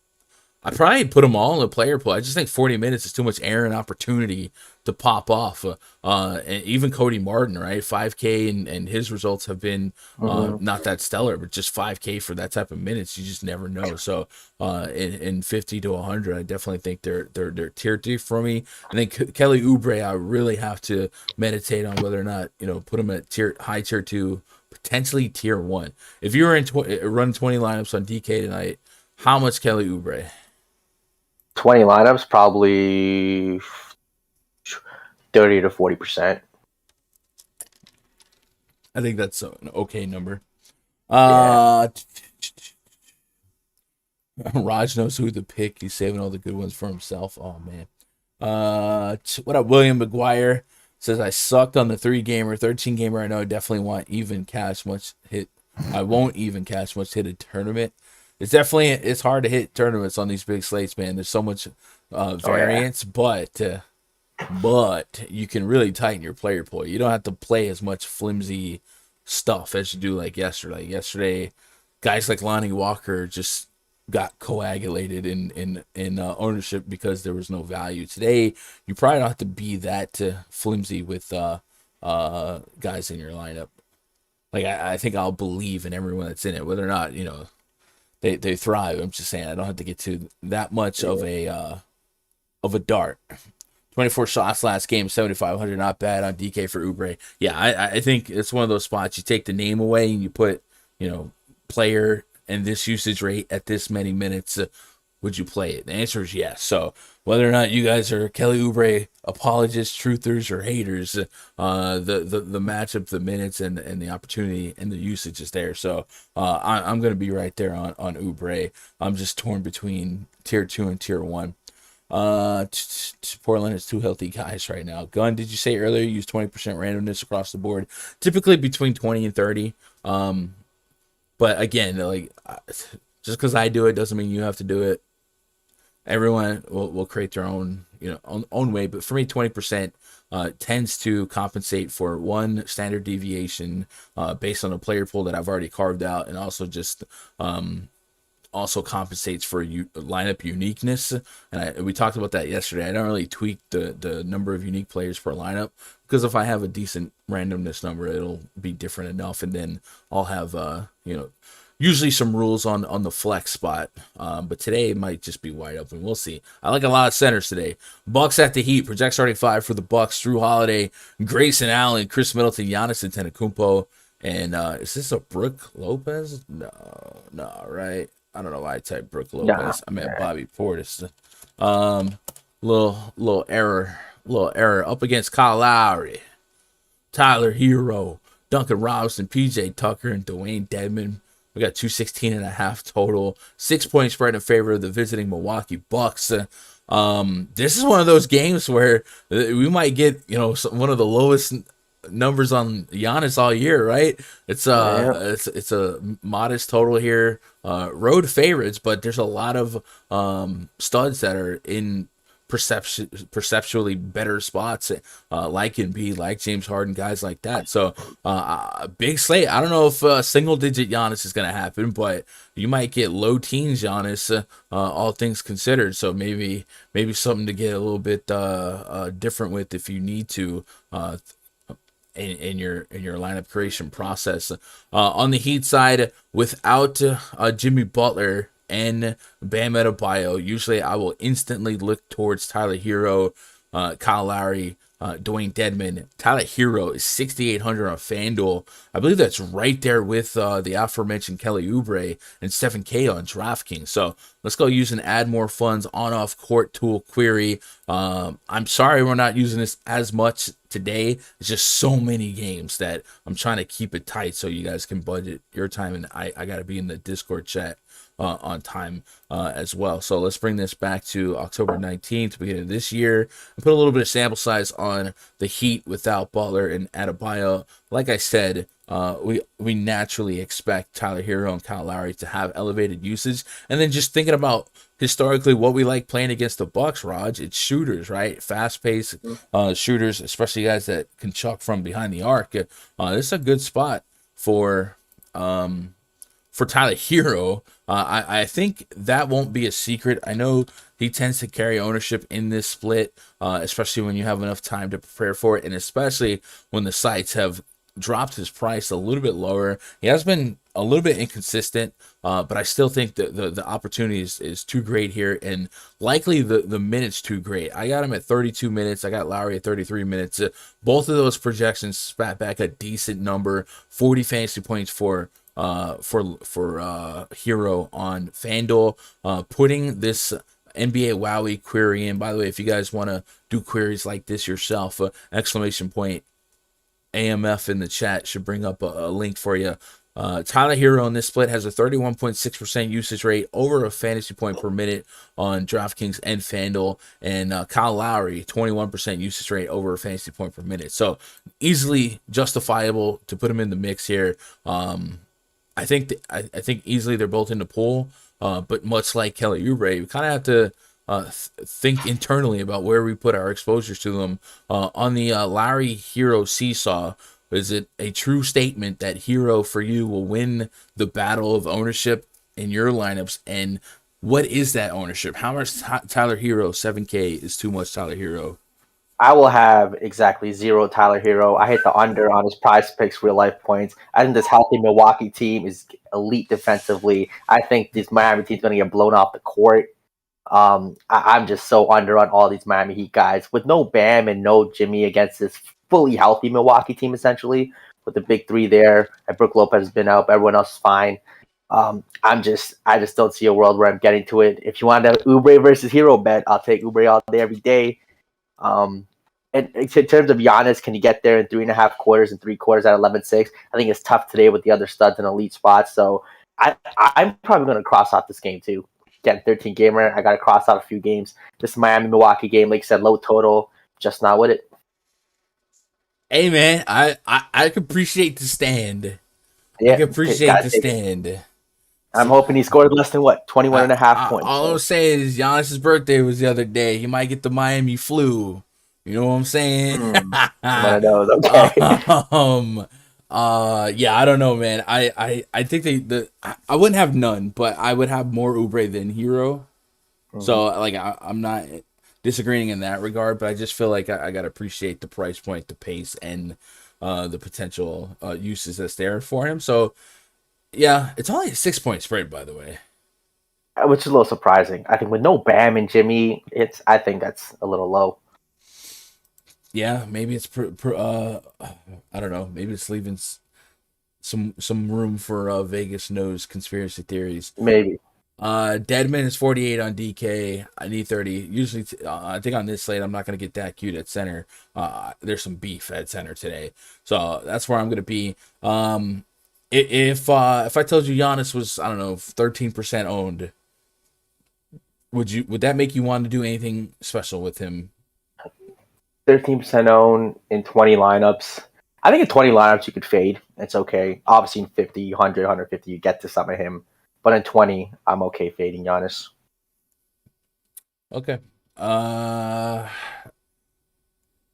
I probably put them all in the player pool. I just think 40 minutes is too much air and opportunity to pop off. And even Cody Martin, right? 5K and his results have been not that stellar, but just 5K for that type of minutes, you just never know. So in 50 to 100, I definitely think they're tier 3 for me. I think Kelly Oubre, I really have to meditate on whether or not put him at high tier 2, potentially tier 1. If you were running 20 lineups on DK tonight, how much Kelly Oubre? 20 lineups, probably 30 to 40%. I think that's an okay number. Yeah. Raj knows who to pick. He's saving all the good ones for himself. Oh, man. What up, William McGuire? Says, I sucked on the 3-gamer, 13-gamer. I know I definitely want even cash much hit. I won't even cash much hit a tournament. It's hard to hit tournaments on these big slates, man. There's so much variance, but you can really tighten your player pool. You don't have to play as much flimsy stuff as you do like yesterday. Like yesterday, guys like Lonnie Walker just got coagulated in ownership because there was no value. Today, you probably don't have to be that flimsy with guys in your lineup. Like I think I'll believe in everyone that's in it, whether or not they thrive. I'm just saying I don't have to get to that much of a dart. 24 shots last game, 7,500, not bad on DK for Oubre. Yeah, I think it's one of those spots you take the name away and you put player and this usage rate at this many minutes. would you play it? The answer is yes. So whether or not you guys are Kelly Oubre apologists, truthers, or haters, the matchup, the minutes, and the opportunity and the usage is there. So I'm going to be right there on Oubre. I'm just torn between tier 2 and tier 1. Portland has 2 healthy guys right now. Gunn, did you say earlier you use 20% randomness across the board? Typically between 20 and 30. But again, like, just because I do it doesn't mean you have to do it. Everyone will create their own, own way. But for me, 20% tends to compensate for one standard deviation based on a player pool that I've already carved out, and also just also compensates for lineup uniqueness. And we talked about that yesterday. I don't really tweak the number of unique players per lineup, because if I have a decent randomness number, it'll be different enough, and then I'll have usually some rules on the flex spot. But today it might just be wide open. We'll see. I like a lot of centers today. Bucks at the Heat. Project starting 5 for the Bucks. Drew Holiday, Grayson Allen, Chris Middleton, Giannis Antetokounmpo. And is this a Brook Lopez? No, right? I don't know why I typed Brook Lopez. I meant Bobby Portis. Little error. Up against Kyle Lowry, Tyler Hero, Duncan Robinson, PJ Tucker, and Dwayne Dedmon. We got 216.5 total. 6 point spread in favor of the visiting Milwaukee Bucks. This is one of those games where we might get one of the lowest numbers on Giannis all year, right? It's a modest total here. Road favorites, but there's a lot of studs that are in perceptually better spots, like Embiid, like James Harden, guys like that. So big slate. I don't know if single digit Giannis is going to happen, but you might get low teens Giannis, all things considered. So maybe something to get a little bit different with if you need to in your lineup creation process. On the Heat side, without Jimmy Butler and Bam Adebayo, usually I will instantly look towards Tyler Hero, Kyle Lowry, Dwayne Dedmon. Tyler Hero is 6,800 on Fanduel. I believe that's right there with the aforementioned Kelly Oubre and Stephen K on DraftKings. So let's go use an add more funds on-off court tool query. I'm sorry we're not using this as much today. It's just so many games that I'm trying to keep it tight so you guys can budget your time, and I got to be in the Discord chat on time as well. So let's bring this back to October 19th, beginning of this year, and put a little bit of sample size on the Heat without Butler and Adebayo. Like I said, we naturally expect Tyler Hero and Kyle Lowry to have elevated usage. And then just thinking about historically what we like playing against the Bucks, Raj, it's shooters, right? Fast-paced shooters, especially guys that can chuck from behind the arc. This is a good spot for Tyler Hero. I think that won't be a secret. I know he tends to carry ownership in this split, especially when you have enough time to prepare for it, and especially when the sites have dropped his price a little bit lower. He has been a little bit inconsistent, but I still think that the opportunity is too great here, and likely the minutes too great. I got him at 32 minutes. I got Lowry at 33 minutes. Both of those projections spat back a decent number, 40 fantasy points for Hero on FanDuel. Putting this NBA Wowie query in. By the way, if you guys want to do queries like this yourself, exclamation point AMF in the chat should bring up a link for you. Tyler Hero in this split has a 31.6% usage rate, over a fantasy point per minute on DraftKings and FanDuel, and Kyle Lowry 21% usage rate, over a fantasy point per minute. So easily justifiable to put him in the mix here. I think easily they're both in the pool, but much like Kelly Oubre, we kind of have to think internally about where we put our exposures to them. On the Lowry Hero seesaw, is it a true statement that Hero for you will win the battle of ownership in your lineups? And what is that ownership? How much Tyler Hero 7K is too much Tyler Hero? I will have exactly 0 Tyler Hero. I hit the under on his PrizePicks real life points. I think this healthy Milwaukee team is elite defensively. I think this Miami team is going to get blown off the court. I'm just so under on all these Miami Heat guys with no Bam and no Jimmy against this fully healthy Milwaukee team, essentially, with the big three there. And Brook Lopez has been out, but everyone else is fine. I just don't see a world where I'm getting to it. If you want a Oubre versus Hero bet, I'll take Oubre all day, every day. And in terms of Giannis, can you get there in 3.5 quarters and 3 quarters at 11-6? I think it's tough today with the other studs in elite spots. So I'm probably going to cross off this game too. Again, 13 gamer. I got to cross out a few games. This Miami Milwaukee game, like I said, low total, just not with it. Hey man, I can appreciate the stand. Yeah, I can appreciate the stand. I'm hoping he scored less than 21 and a half points. All I'm saying is Giannis' birthday was the other day. He might get the Miami flu. You know what I'm saying? One of those. Okay. Yeah, I don't know, man. I think I wouldn't have none, but I would have more Oubre than Hero. So like I'm not disagreeing in that regard, but I just feel like I gotta appreciate the price point, the pace, and the potential uses that's there for him. So yeah, it's only a 6-point spread, by the way. Which is a little surprising. I think with no Bam and Jimmy, I think that's a little low. Yeah, maybe it's I don't know. Maybe it's leaving some room for Vegas knows conspiracy theories. Maybe. Deadman is 48 on DK. I need 30. Usually, I think on this slate, I'm not going to get that cute at center. There's some beef at center today, so that's where I'm going to be. If I told you Giannis was, I don't know, 13% owned, would that make you want to do anything special with him? 13% owned in 20 lineups. I think in 20 lineups you could fade. It's okay. Obviously in 50, 100, 150 you get to some of him. But in 20, I'm okay fading Giannis. Okay.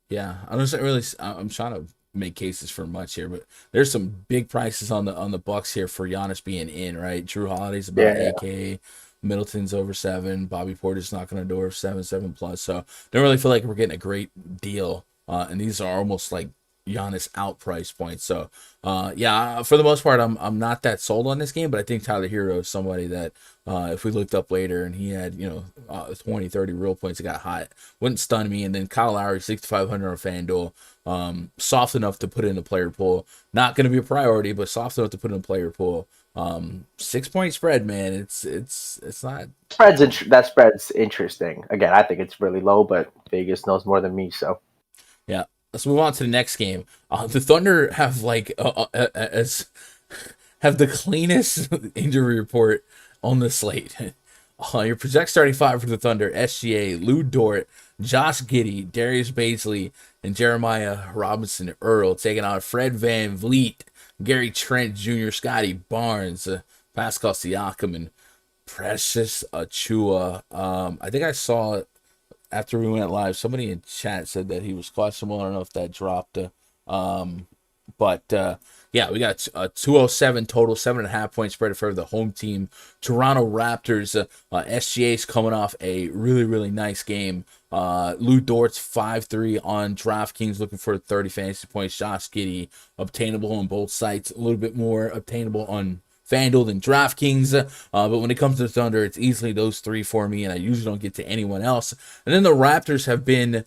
Yeah, I'm trying to make cases for much here, but there's some big prices on the Bucks here for Giannis being in, right? Drew Holiday's about 8K, Middleton's over 7, Bobby Porter's knocking on the door of 7 plus. So don't really feel like we're getting a great deal. And these are almost like Giannis out price points. So yeah, for the most part, I'm not that sold on this game, but I think Tyler Hero is somebody that if we looked up later and he had 20, 30 real points, it got hot, wouldn't stun me. And then Kyle Lowry 6,500 on FanDuel, soft enough to put in the player pool, not going to be a priority, but soft enough to put in the player pool. 6-point spread, man. It's not that spread's interesting. Again, I think it's really low, but Vegas knows more than me, so yeah. Let's move on to the next game. The Thunder have have the cleanest injury report on the slate. Your project starting 5 for the Thunder: SGA, Lou Dort, Josh Giddey, Darius Baisley, and Jeremiah Robinson Earl, taking on Fred VanVleet, Gary Trent Jr., Scotty Barnes, Pascal Siakam, and Precious Achua. I think I saw after we went live, somebody in chat said that he was questionable. I don't know if that dropped. But yeah, we got a 207 total, 7.5 point spread for the home team, Toronto Raptors. SGA's coming off a really, really nice game. Lou Dort's 5-3 on DraftKings, looking for 30 fantasy points. Josh Giddey, obtainable on both sites, a little bit more obtainable on FanDuel than DraftKings, but when it comes to the Thunder, it's easily those 3 for me, and I usually don't get to anyone else. And then the Raptors have been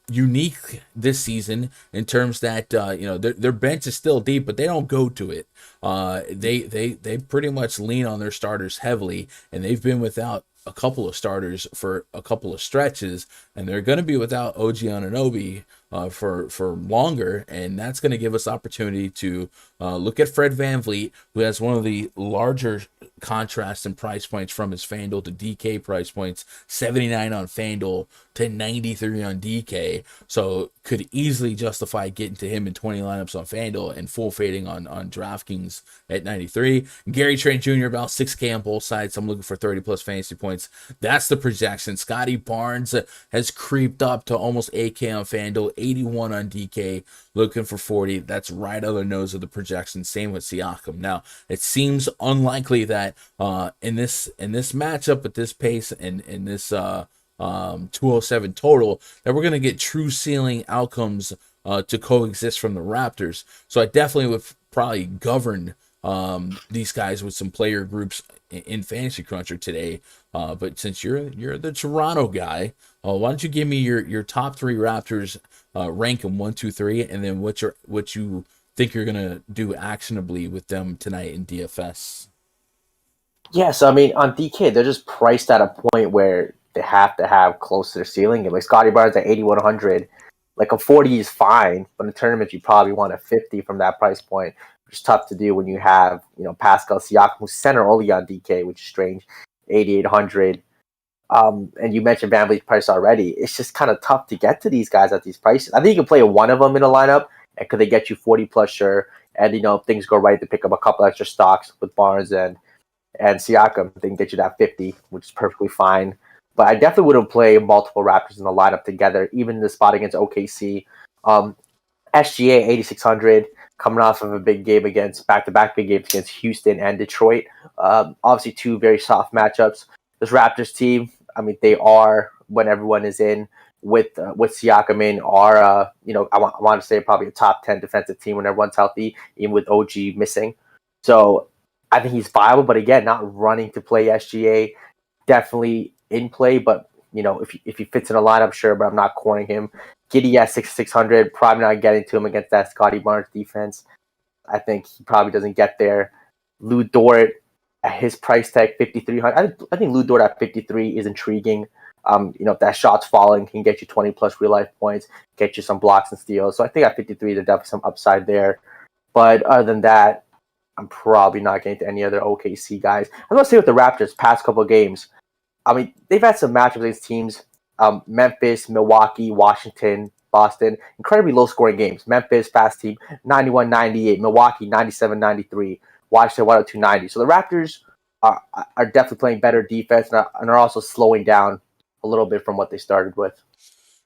unique this season in terms that their bench is still deep, but they don't go to it. They pretty much lean on their starters heavily, and they've been without a couple of starters for a couple of stretches, and they're going to be without OG Anunoby for longer, and that's going to give us opportunity to look at Fred VanVleet, who has one of the larger contrasts in price points from his FanDuel to DK price points, 79 on FanDuel to 93 on DK, so could easily justify getting to him in 20 lineups on FanDuel and full fading on DraftKings at 93. Gary Trent Jr. about 6K on both sides. I'm looking for 30 plus fantasy points. That's the projection. Scotty Barnes has creeped up to almost 8K on FanDuel, 81 on DK, looking for 40. That's right on the nose of the projection. Same with Siakam. Now, it seems unlikely that in this matchup at this pace and in this 207 total that we're going to get true ceiling outcomes to coexist from the Raptors. So I definitely would probably govern these guys with some player groups in Fantasy Cruncher today. But since you're the Toronto guy, why don't you give me your top 3 Raptors, rank them 1, 2, 3, and then what you think you're gonna do actionably with them tonight in DFS? Yeah, so I mean, on DK, they're just priced at a point where they have to have close to their ceiling. And like Scotty Barnes at 8,100, like a 40 is fine, but in tournaments you probably want a 50 from that price point, which is tough to do when you have Pascal Siakam, who's center only on DK, which is strange, 8,800. And you mentioned VanVleet's price already. It's just kind of tough to get to these guys at these prices. I think you can play one of them in a lineup, and could they get you 40 plus? Sure. And if things go right, to pick up a couple extra stocks with Barnes and Siakam, they can get you that 50, which is perfectly fine. But I definitely wouldn't play multiple Raptors in the lineup together, even in the spot against OKC. SGA 8,600, coming off of a big game against back-to-back big games against Houston and Detroit. Obviously, two very soft matchups. This Raptors team, I mean, they are, when everyone is in with Siakam in, are I want to say probably a top 10 defensive team when everyone's healthy, even with OG missing. So I think he's viable, but again, not running to play SGA. Definitely in play, but if he fits in a lineup, sure, but I'm not cornering him. Giddey at 6,600, probably not getting to him against that Scotty Barnes defense. I think he probably doesn't get there. Lou Dort at his price tag, 5,300. I think Lou Dort at 53 is intriguing. If that shot's falling, can get you 20 plus real life points, get you some blocks and steals. So I think at 53, there's definitely some upside there. But other than that, I'm probably not getting to any other OKC guys. I'm going to say with the Raptors, past couple of games, I mean, they've had some matchups against teams. Memphis, Milwaukee, Washington, Boston, incredibly low-scoring games. Memphis, fast team, 91-98. Milwaukee, 97-93. Washington, 102-90. So the Raptors are definitely playing better defense and are also slowing down a little bit from what they started with.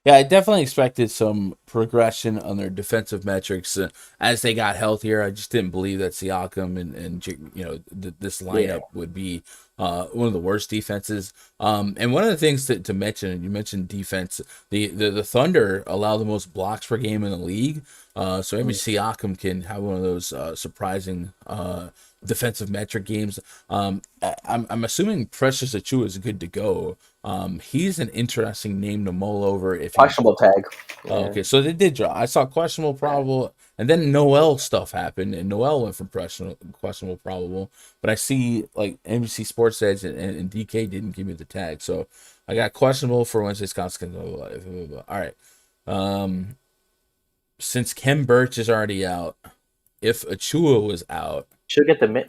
Yeah, I definitely expected some progression on their defensive metrics as they got healthier. I just didn't believe that Siakam and this lineup would be one of the worst defenses. And one of the things to mention, you mentioned defense, the Thunder allow the most blocks per game in the league. So maybe Siakam can have one of those surprising defensive metric games. I'm assuming Precious Achiuwa is good to go. He's an interesting name to mull over. If questionable tag. Yeah. Oh, okay, so they did draw. I saw questionable, probable, and then Noel stuff happened, and Noel went from questionable, probable. But I see like NBC Sports Edge and DK didn't give me the tag, so I got questionable for Wednesday's consequence. All right. Since Kem Birch is already out, if Achiuwa was out, should get the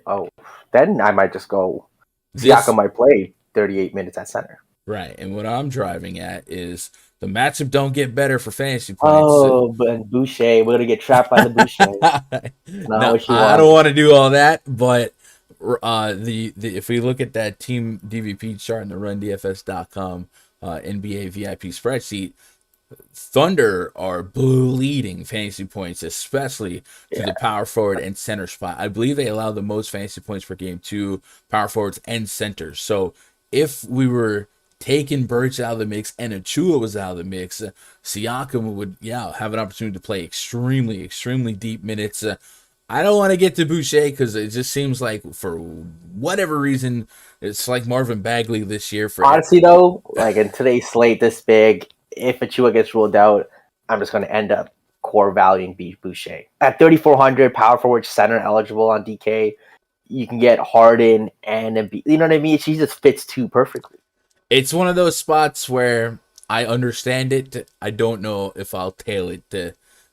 then I might just go. Siakam might play 38 minutes at center. Right, and what I'm driving at is the matchup don't get better for fantasy points. Oh, but Boucher, we're gonna get trapped by the Boucher. No, I don't want to do all that, but if we look at that team DVP chart in the RunDFS.com NBA VIP spreadsheet, Thunder are bleeding fantasy points, especially to the power forward and center spot. I believe they allow the most fantasy points per game to power forwards and centers. So if we were taking Birch out of the mix and Achiuwa was out of the mix, Siakam would have an opportunity to play extremely, extremely deep minutes. I don't want to get to Boucher because it just seems like for whatever reason it's like Marvin Bagley this year. Honestly though, like in today's slate this big, if Achiuwa gets ruled out, I'm just going to end up core valuing Boucher. At 3,400, power forward center eligible on DK, you can get Harden and Embiid. You know what I mean? She just fits too perfectly. It's one of those spots where I understand it. I don't know if I'll tail it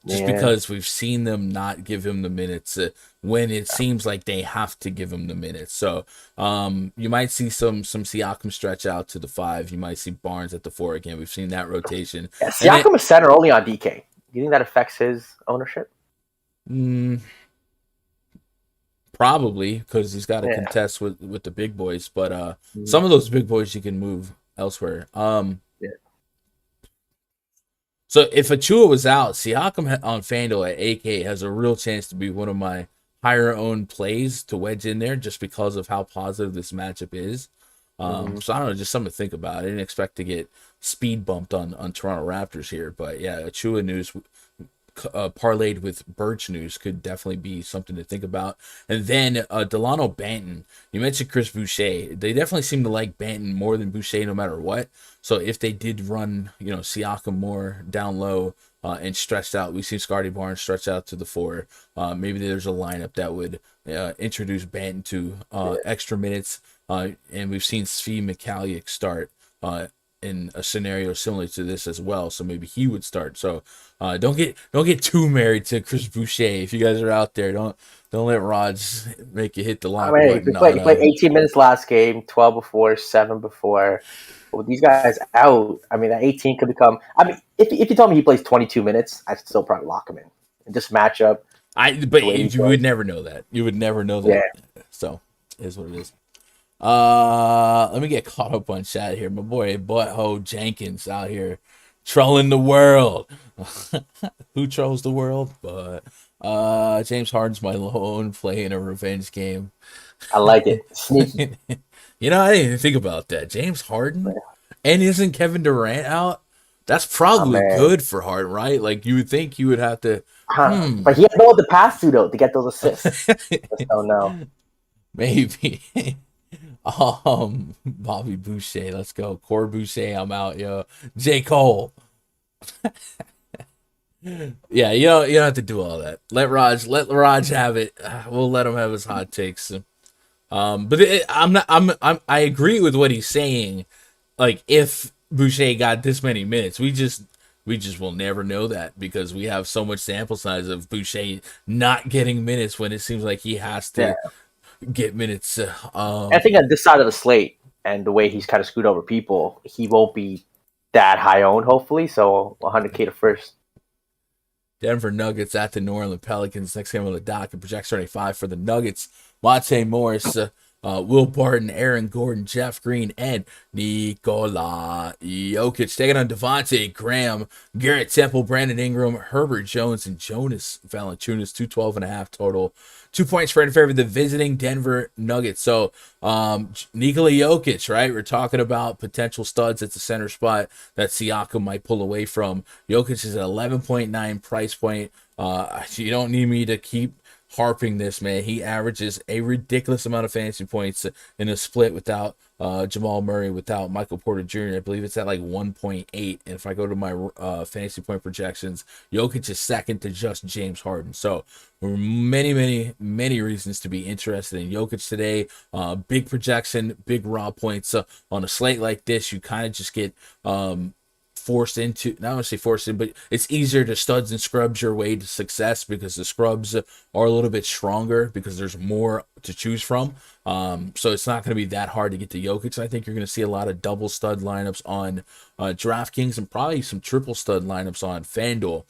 because we've seen them not give him the minutes when it seems like they have to give him the minutes. So you might see some Siakam stretch out to the 5. You might see Barnes at the 4 again. We've seen that rotation. Yeah, Siakam is center only on DK. Do you think that affects his ownership? Probably, because he's got to contest with the big boys. But some of those big boys you can move elsewhere. So if Achiuwa was out, Siakam on Fanduel at 8K has a real chance to be one of my higher owned plays to wedge in there just because of how positive this matchup is. So I don't know, just something to think about. I didn't expect to get speed bumped on Toronto Raptors here, but yeah, Achiuwa news parlayed with Birch news could definitely be something to think about. And then Delano Banton, you mentioned Chris Boucher. They definitely seem to like Banton more than Boucher no matter what. So if they did run, Siakam more down low, and stretched out. We've seen Scotty Barnes stretch out to the 4. Maybe there's a lineup that would introduce Banton to extra minutes. And we've seen Svi Mikhailiuk start in a scenario similar to this as well. So maybe he would start. So don't get too married to Chris Boucher. If you guys are out there, don't let Raj make you hit the lock button. He played 18 minutes last game, 12 before, 7 before. With these guys out, I mean, that 18 could become. I mean, if you told me he plays 22 minutes, I'd still probably lock him in. And just matchup. But you would never know that. You would never know that. Yeah. So it is what it is. Let me get caught up on chat here. My boy Butthole Jenkins out here trolling the world. Who trolls the world? But James Harden's my lone play in a revenge game. I like it. Sneaky. I didn't even think about that. James Harden? And isn't Kevin Durant out? That's probably good for Harden, right? Like, you would think you would have to... But he had no one to pass to, though, to get those assists. Just don't know. Maybe. Bobby Boucher, let's go. Core Boucher, I'm out, yo. J. Cole. Yeah, you don't have to do all that. Let Raj have it. We'll let him have his hot takes. But I agree with what he's saying. Like, if Boucher got this many minutes, we just will never know that because we have so much sample size of Boucher not getting minutes when it seems like he has to get minutes. I think on this side of the slate and the way he's kind of screwed over people, he won't be that high owned, hopefully. So 100K to first. Denver Nuggets at the New Orleans Pelicans. Next game on the docket. Projects 35 for the Nuggets. Monte Morris, Will Barton, Aaron Gordon, Jeff Green, and Nikola Jokic. Taking on Devontae Graham, Garrett Temple, Brandon Ingram, Herbert Jones, and Jonas Valanciunas. 212.5 total. 2 points spread in favor of the visiting Denver Nuggets. So Nikola Jokic, right? We're talking about potential studs at the center spot that Siakam might pull away from. Jokic is at 11.9 price point. You don't need me to keep harping this, man. He averages a ridiculous amount of fantasy points in a split without Jamal Murray, without Michael Porter Jr. I believe it's at like 1.8. And if I go to my fantasy point projections, Jokic is second to just James Harden. So many reasons to be interested in Jokic today. Big projection, big raw points. On a slate like this, you kind of just get forced into, not want to say forced in, but it's easier to studs and scrubs your way to success because the scrubs are a little bit stronger because there's more to choose from. So it's not going to be that hard to get to Jokic. I think you're going to see a lot of double stud lineups on DraftKings and probably some triple stud lineups on Fanduel.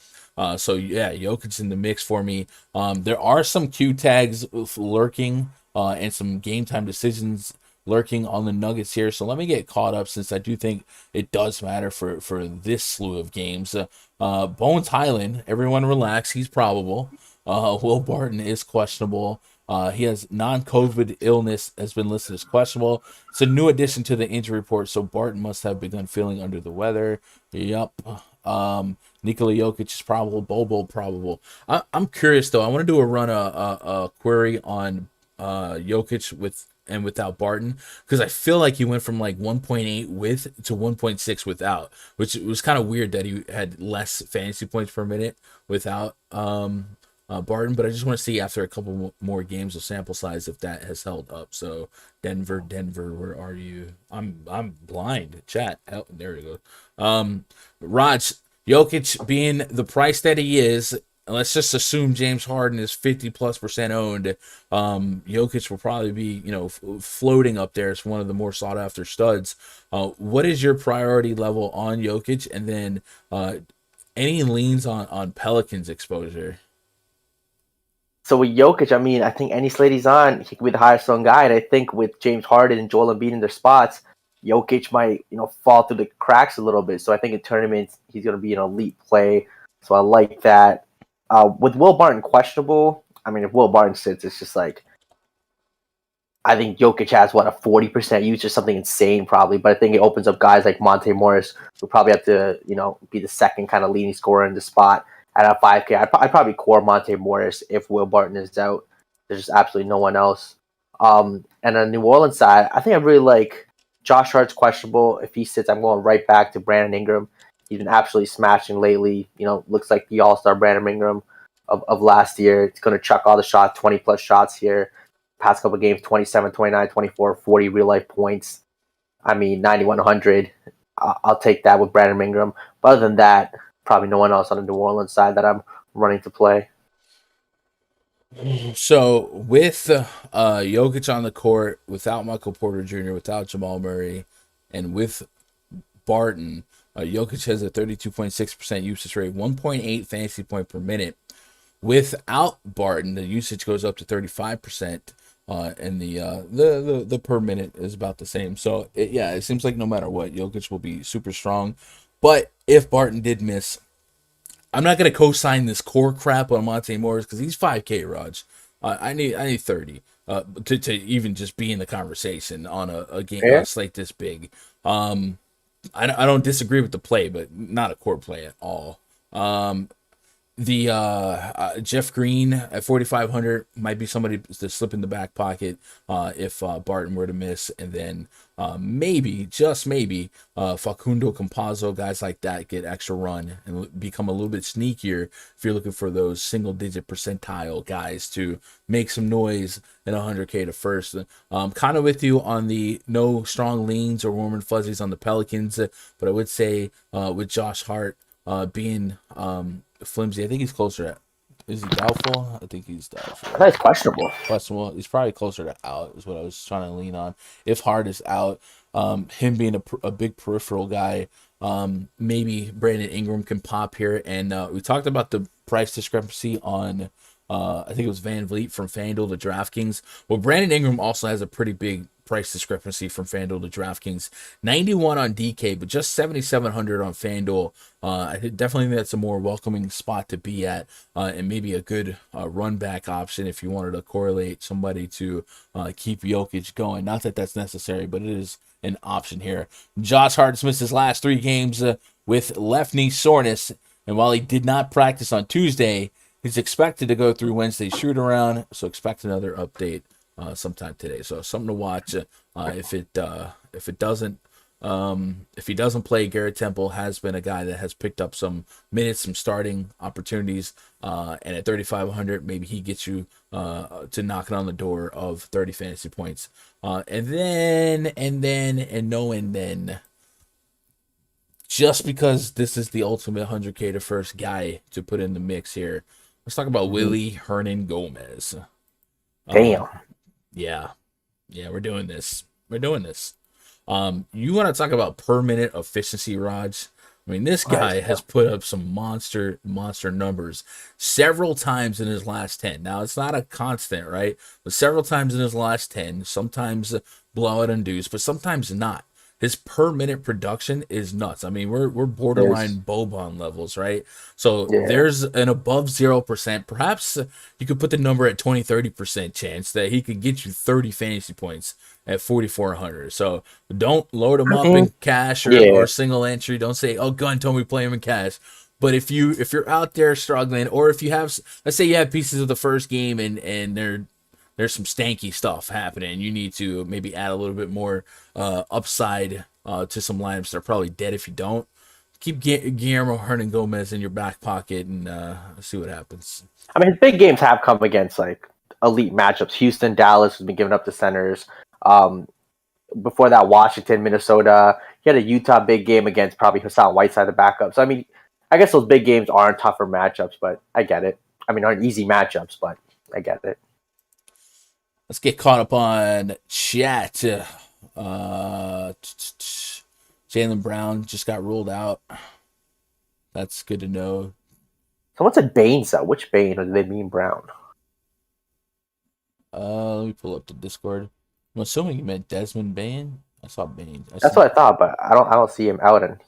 So yeah, Jokic's in the mix for me. There are some Q tags lurking and some game time decisions lurking on the Nuggets here. So let me get caught up since I do think it does matter for this slew of games. Bones Highland, everyone relax. He's probable. Will Barton is questionable. He has non-COVID illness, has been listed as questionable. It's a new addition to the injury report, so Barton must have begun feeling under the weather. Yep. Nikola Jokic is probable. Bobo probable. I'm curious though. I want to do a query on Jokic with and without Barton, because I feel like he went from like 1.8 with to 1.6 without, which was kind of weird that he had less fantasy points per minute without Barton. But I just want to see after a couple more games of sample size if that has held up. So Denver, where are you? I'm blind. Chat. Oh, there we go. Raj, Jokic being the price that he is, let's just assume James Harden is 50+% owned. Jokic will probably be, floating up there as one of the more sought after studs. What is your priority level on Jokic? And then any leans on Pelicans exposure? So with Jokic, I mean, I think any slate he's on, he could be the highest owned guy. And I think with James Harden and Joel Embiid in their spots, Jokic might, fall through the cracks a little bit. So I think in tournaments, he's going to be an elite play. So I like that. With Will Barton questionable, I mean, if Will Barton sits, it's just like, I think Jokic has, a 40% use or something insane probably. But I think it opens up guys like Monte Morris who probably have to, be the second kind of leading scorer in the spot. At a 5K, I'd probably core Monte Morris if Will Barton is out. There's just absolutely no one else. And on the New Orleans side, I think I really like Josh Hart's questionable. If he sits, I'm going right back to Brandon Ingram. He's been absolutely smashing lately. Looks like the all-star Brandon Ingram of last year. It's going to chuck all the shots, 20-plus shots here. Past couple of games, 27, 29, 24, 40 real-life points. 9100. I'll take that with Brandon Ingram. But other than that, probably no one else on the New Orleans side that I'm running to play. So with Jokic on the court, without Michael Porter Jr., without Jamal Murray, and with Barton, Jokic has a 32.6% usage rate, 1.8 fantasy point per minute. Without Barton, the usage goes up to 35%, and the per minute is about the same. So it seems like no matter what, Jokic will be super strong. But if Barton did miss, I'm not gonna co-sign this core crap on Monte Morris because he's 5K, Raj. I need 30 to even just be in the conversation on a game on a slate this big. I don't disagree with the play, but not a core play at all. The Jeff Green at 4,500 might be somebody to slip in the back pocket if Barton were to miss, and then maybe, just maybe, Facundo Campazzo, guys like that get extra run and become a little bit sneakier if you're looking for those single-digit percentile guys to make some noise in 100K to first. Kind of with you on the no strong leans or warm and fuzzies on the Pelicans, but I would say with Josh Hart being flimsy, I think he's closer to. Is he doubtful? I think he's doubtful. I thought he's questionable. Questionable. He's probably closer to out, is what I was trying to lean on. If Hart is out, him being a big peripheral guy, maybe Brandon Ingram can pop here. And we talked about the price discrepancy on, I think it was Van Vliet from Fanduel to DraftKings. Well, Brandon Ingram also has a pretty big price discrepancy from Fanduel to DraftKings. 91 on DK, but just 7,700 on Fanduel. I definitely think that's a more welcoming spot to be at, and maybe a good run back option if you wanted to correlate somebody to keep Jokic going. Not that that's necessary, but it is an option here. Josh Hart's missed his last 3 games with left knee soreness, and while he did not practice on Tuesday, he's expected to go through Wednesday's shoot around, so expect another update sometime today. So something to watch. If he doesn't play, Garrett Temple has been a guy that has picked up some minutes, some starting opportunities, and at 3,500, maybe he gets you to knocking on the door of 30 fantasy points. And then, just because this is the ultimate 100K to first guy to put in the mix here, let's talk about Willy Hernan Gomez. Damn. Yeah, we're doing this. You want to talk about per minute efficiency, Raj? I mean, this guy has put up some monster numbers several times in his last 10. Now, it's not a constant, right? But several times in his last 10, sometimes blowout induced, but sometimes not. His per minute production is nuts. I mean, we're borderline Boban levels, right? So there's an above 0%. Perhaps you could put the number at 20-30% chance that he could get you 30 fantasy points at 4,400. So don't load him up in cash or single entry. Don't say, "Oh, Gunn told me play him in cash." But if you're out there struggling, or if you have, let's say you have pieces of the first game and there's some stanky stuff happening, you need to maybe add a little bit more upside to some lineups that are probably dead if you don't. Keep Guillermo Hernan Gomez in your back pocket and see what happens. I mean, his big games have come against like elite matchups. Houston, Dallas has been giving up to centers. Before that, Washington, Minnesota. He had a Utah big game against probably Hassan Whiteside, the backup. So, I mean, I guess those big games aren't tougher matchups, but I get it. I mean, aren't easy matchups, but I get it. Let's get caught up on chat. Jaylen Brown just got ruled out. That's good to know. Someone said Baines, though. Which Bane, or do they mean Brown? Let me pull up the Discord. I'm assuming you meant Desmond Payne. I saw Baines. That's what I thought, but I don't see him out, and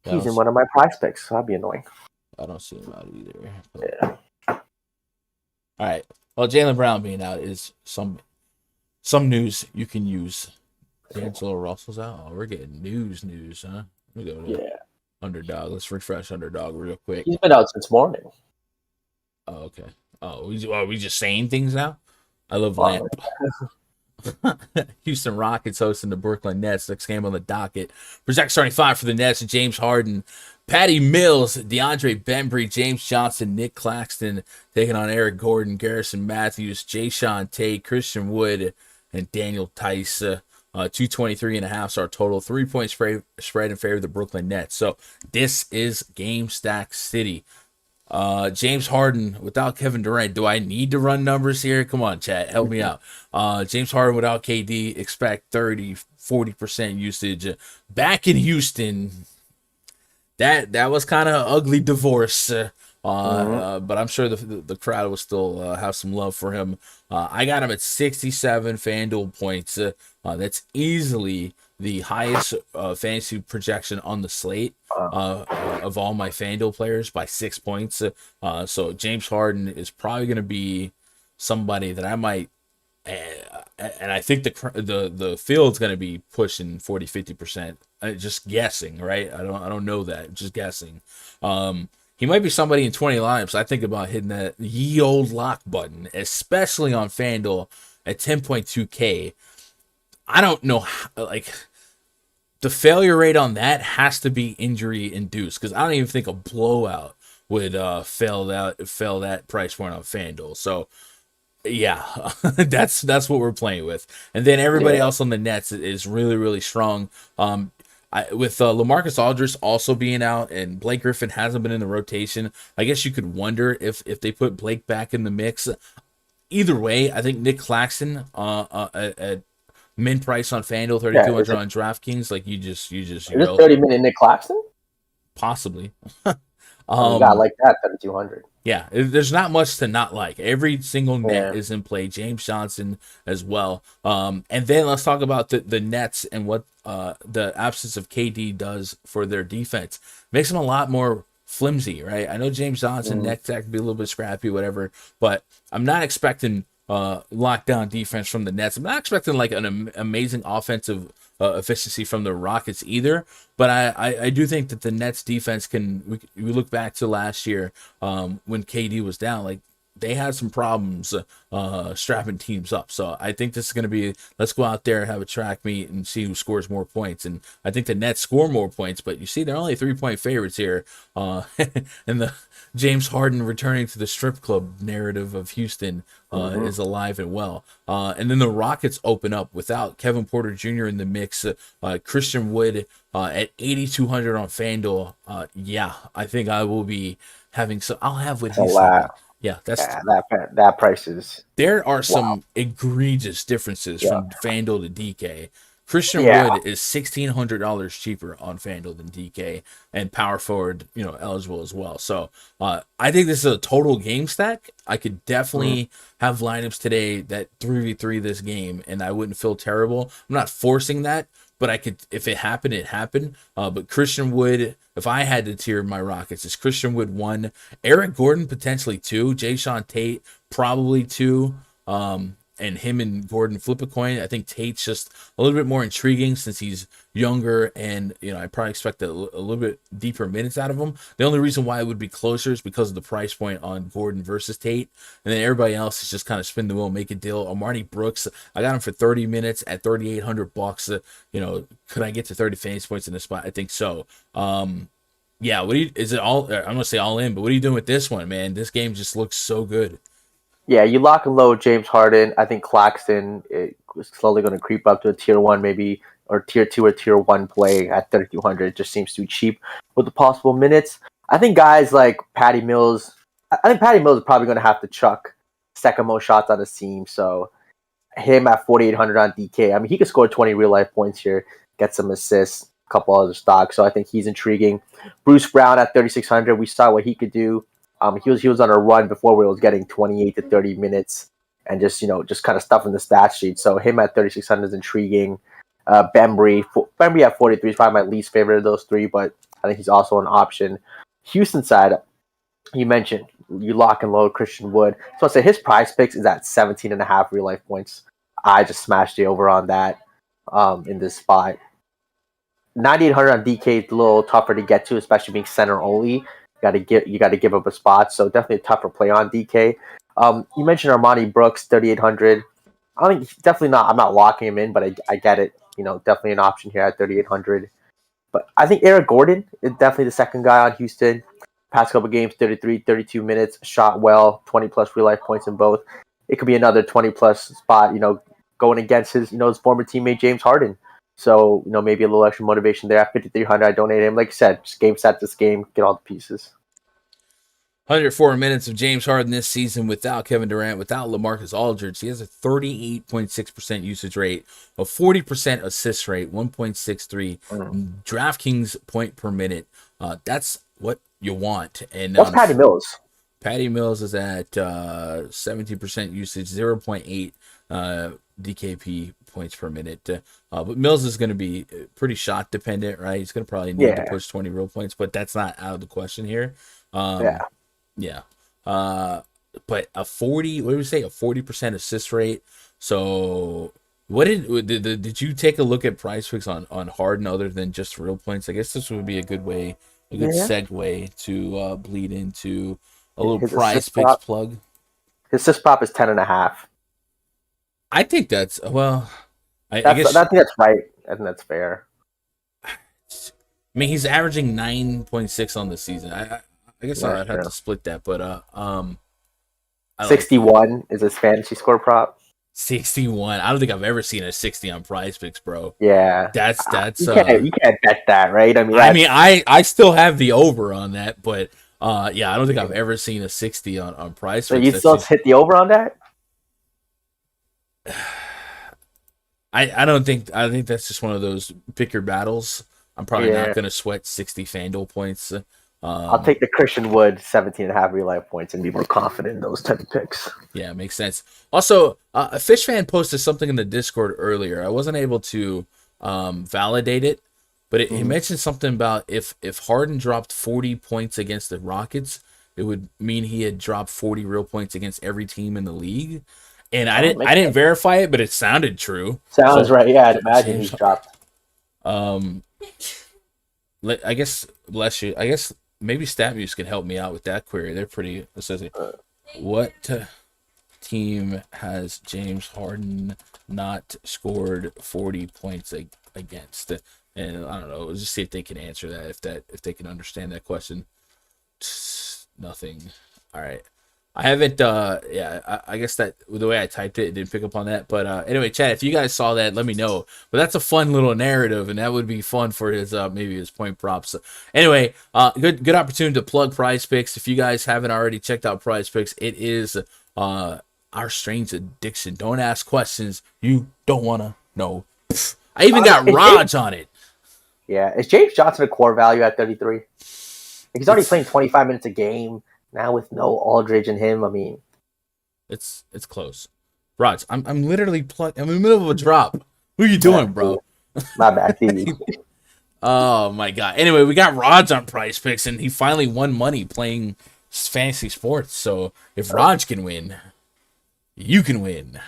he's in one of my prize picks, so that'd be annoying. I don't see him out either. Yeah. All right. Well, Jaylen Brown being out is some news you can use. D'Angelo Russell's out. Oh, we're getting news, huh? Let me go to Underdog. Let's refresh Underdog real quick. He's been out since morning. Oh, okay. Oh, are we just saying things now? I love Lamp. Houston Rockets hosting the Brooklyn Nets. Next game on the docket. Project starting five for the Nets: James Harden, Patty Mills, DeAndre Bembry, James Johnson, Nick Claxton taking on Eric Gordon, Garrison Matthews, Jayshawn Tate, Christian Wood, and Daniel Tice. 223.5 is our total. 3-point spread in favor of the Brooklyn Nets. So this is Game Stack City. James Harden without Kevin Durant. Do I need to run numbers here? Come on, chat. Help me out. James Harden without KD. Expect 30-40% usage. Back in Houston, that was kind of ugly divorce. But I'm sure the crowd will still have some love for him. I got him at 67 FanDuel points. That's easily the highest fantasy projection on the slate of all my FanDuel players by 6 points. So James Harden is probably going to be somebody that I might, and I think the field's going to be pushing 40-50%. Just guessing, right? I don't know that. Just guessing. He might be somebody in 20 lineups. I think about hitting that ye old lock button, especially on FanDuel at 10.2K. I don't know how, like, the failure rate on that has to be injury induced, because I don't even think a blowout would fail that price point on FanDuel. So yeah, that's what we're playing with. And then everybody else on the Nets is really, really strong. With LaMarcus Aldridge also being out and Blake Griffin hasn't been in the rotation, I guess you could wonder if they put Blake back in the mix. Either way, I think Nick Claxton at min price on FanDuel, 3,200 on DraftKings. Like you just is it 30-minute Nick Claxton? Possibly. You got like that 3,200. Yeah, there's not much to not like. Every single net is in play. James Johnson as well. And then let's talk about the Nets and what the absence of KD does for their defense. Makes them a lot more flimsy, right? I know James Johnson, neck tech can be a little bit scrappy, whatever, but I'm not expecting lockdown defense from the Nets. I'm not expecting like an amazing offensive efficiency from the Rockets either, but I do think that the Nets defense we look back to last year when KD was down, like they had some problems strapping teams up. So I think this is going to be, let's go out there, have a track meet, and see who scores more points. And I think the Nets score more points, but you see they're only 3-point favorites here. And the James Harden returning to the strip club narrative of Houston is alive and well. And then the Rockets open up without Kevin Porter Jr. in the mix. Christian Wood at 8,200 on FanDuel. I think I will be having some. I'll have what he's saying. Yeah, that price is. There are some egregious differences from FanDuel to DK. Christian Wood is $1,600 cheaper on FanDuel than DK, and power forward, eligible as well. So I think this is a total game stack. I could definitely have lineups today that 3v3 this game, and I wouldn't feel terrible. I'm not forcing that, but I could, if it happened, it happened. But Christian Wood, if I had to tier my Rockets, it's Christian Wood 1, Eric Gordon potentially 2, Jayshawn Tate probably 2, and him and Gordon flip a coin. I think Tate's just a little bit more intriguing since he's younger, and I probably expect a little bit deeper minutes out of him. The only reason why it would be closer is because of the price point on Gordon versus Tate, and then everybody else is just kind of spin the wheel, make a deal. Amani Brooks, I got him for 30 minutes at $3,800. Could I get to 30 fantasy points in this spot? I think so. Is it all? I'm gonna say all in, but what are you doing with this one, man? This game just looks so good. Yeah, you lock and load James Harden. I think Claxton is slowly going to creep up to a tier 1 maybe, or tier 2 or tier 1 play at 3,200. It just seems too cheap with the possible minutes. I think guys like Patty Mills, is probably going to have to chuck second most shots on the team. So him at 4,800 on DK. I mean, he could score 20 real life points here, get some assists, a couple other stocks. So I think he's intriguing. Bruce Brown at 3,600. We saw what he could do. He was on a run before where he was getting 28 to 30 minutes and just kind of stuff in the stat sheet. So him at 3,600 is intriguing. Bembry at 43 is probably my least favorite of those three, but I think he's also an option. Houston side, you mentioned you lock and load Christian Wood. So I say his PrizePicks is at 17.5 real life points. I just smashed the over on that in this spot. 9,800 on DK is a little tougher to get to, especially being center only. You got to give up a spot, so definitely a tougher play on DK. You mentioned Armani Brooks, 3,800. I think definitely not. I'm not locking him in, but I get it. Definitely an option here at 3,800. But I think Eric Gordon is definitely the second guy on Houston. Past couple games, 33, 32 minutes, shot well, 20 plus real life points in both. It could be another 20 plus spot, going against his former teammate James Harden. So, maybe a little extra motivation there. At 5,300, I donate him. Like I said, just game set this game, get all the pieces. 104 minutes of James Harden this season without Kevin Durant, without LaMarcus Aldridge. He has a 38.6% usage rate, a 40% assist rate, 1.63 DraftKings point per minute. That's what you want. And what's Patty Mills? Patty Mills is at 17% usage, 0.8 DKP points per minute. But Mills is going to be pretty shot dependent, right? He's going to probably need to push 20 real points, but that's not out of the question here. Yeah. But a 40% assist rate. So what did you take a look at PrizePicks on Harden other than just real points? I guess this would be a good segue to bleed into a little PrizePicks plug. His assist prop is 10.5. I think that's I think that's right. I think that's fair. I mean, he's averaging 9.6 on the season. I guess I'd have to split that, but 61 is his fantasy score prop. 61. I don't think I've ever seen a 60 on PrizePicks, bro. Yeah, that's you can't bet that, right? I still have the over on that, but I don't think I've ever seen a 60 on PrizePicks. So you still hit the over on that? I think that's just one of those pick your battles. I'm probably not going to sweat 60 FanDuel points. I'll take the Christian Wood 17.5 real life points and be more confident in those type of picks. Yeah, makes sense. Also, a Fish fan posted something in the Discord earlier. I wasn't able to validate it, but he mentioned something about if Harden dropped 40 points against the Rockets, it would mean he had dropped 40 real points against every team in the league. And I didn't verify it, but it sounded true. Sounds right. Yeah, I'd imagine he's dropped. I guess, bless you. I guess maybe StatMuse can help me out with that query. They're pretty associated. What team has James Harden not scored 40 points against? And I don't know. Let's just see if they can answer that. If they can understand that question. Nothing. All right. I haven't, I guess that the way I typed it didn't pick up on that. But anyway, chat, if you guys saw that, let me know. But that's a fun little narrative, and that would be fun for his maybe his point props. So, anyway, good opportunity to plug PrizePicks. If you guys haven't already checked out PrizePicks, it is our strange addiction. Don't ask questions you don't want to know. I even got Raj on it. Yeah, is James Johnson a core value at 33? He's already playing 25 minutes a game. Now with no Aldridge in him, I mean, it's close. Raj, I'm literally I'm in the middle of a drop. What are you doing, bro? My bad. Oh my god. Anyway, we got Raj on PrizePicks, and he finally won money playing fantasy sports. So if Raj can win, you can win.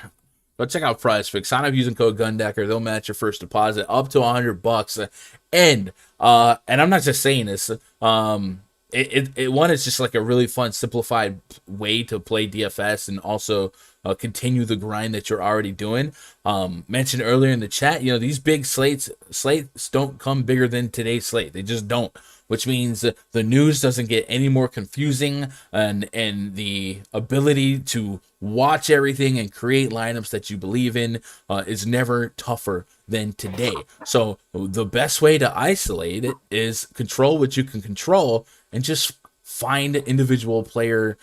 Go check out PrizePicks. Sign up using code GUNDECKER. They'll match your first deposit up to $100. And I'm not just saying this. One is just like a really fun, simplified way to play DFS and also continue the grind that you're already doing. Mentioned earlier in the chat, these big slates don't come bigger than today's slate. They just don't, which means the news doesn't get any more confusing, and the ability to watch everything and create lineups that you believe in is never tougher than today. So the best way to isolate it is control what you can control and just find individual player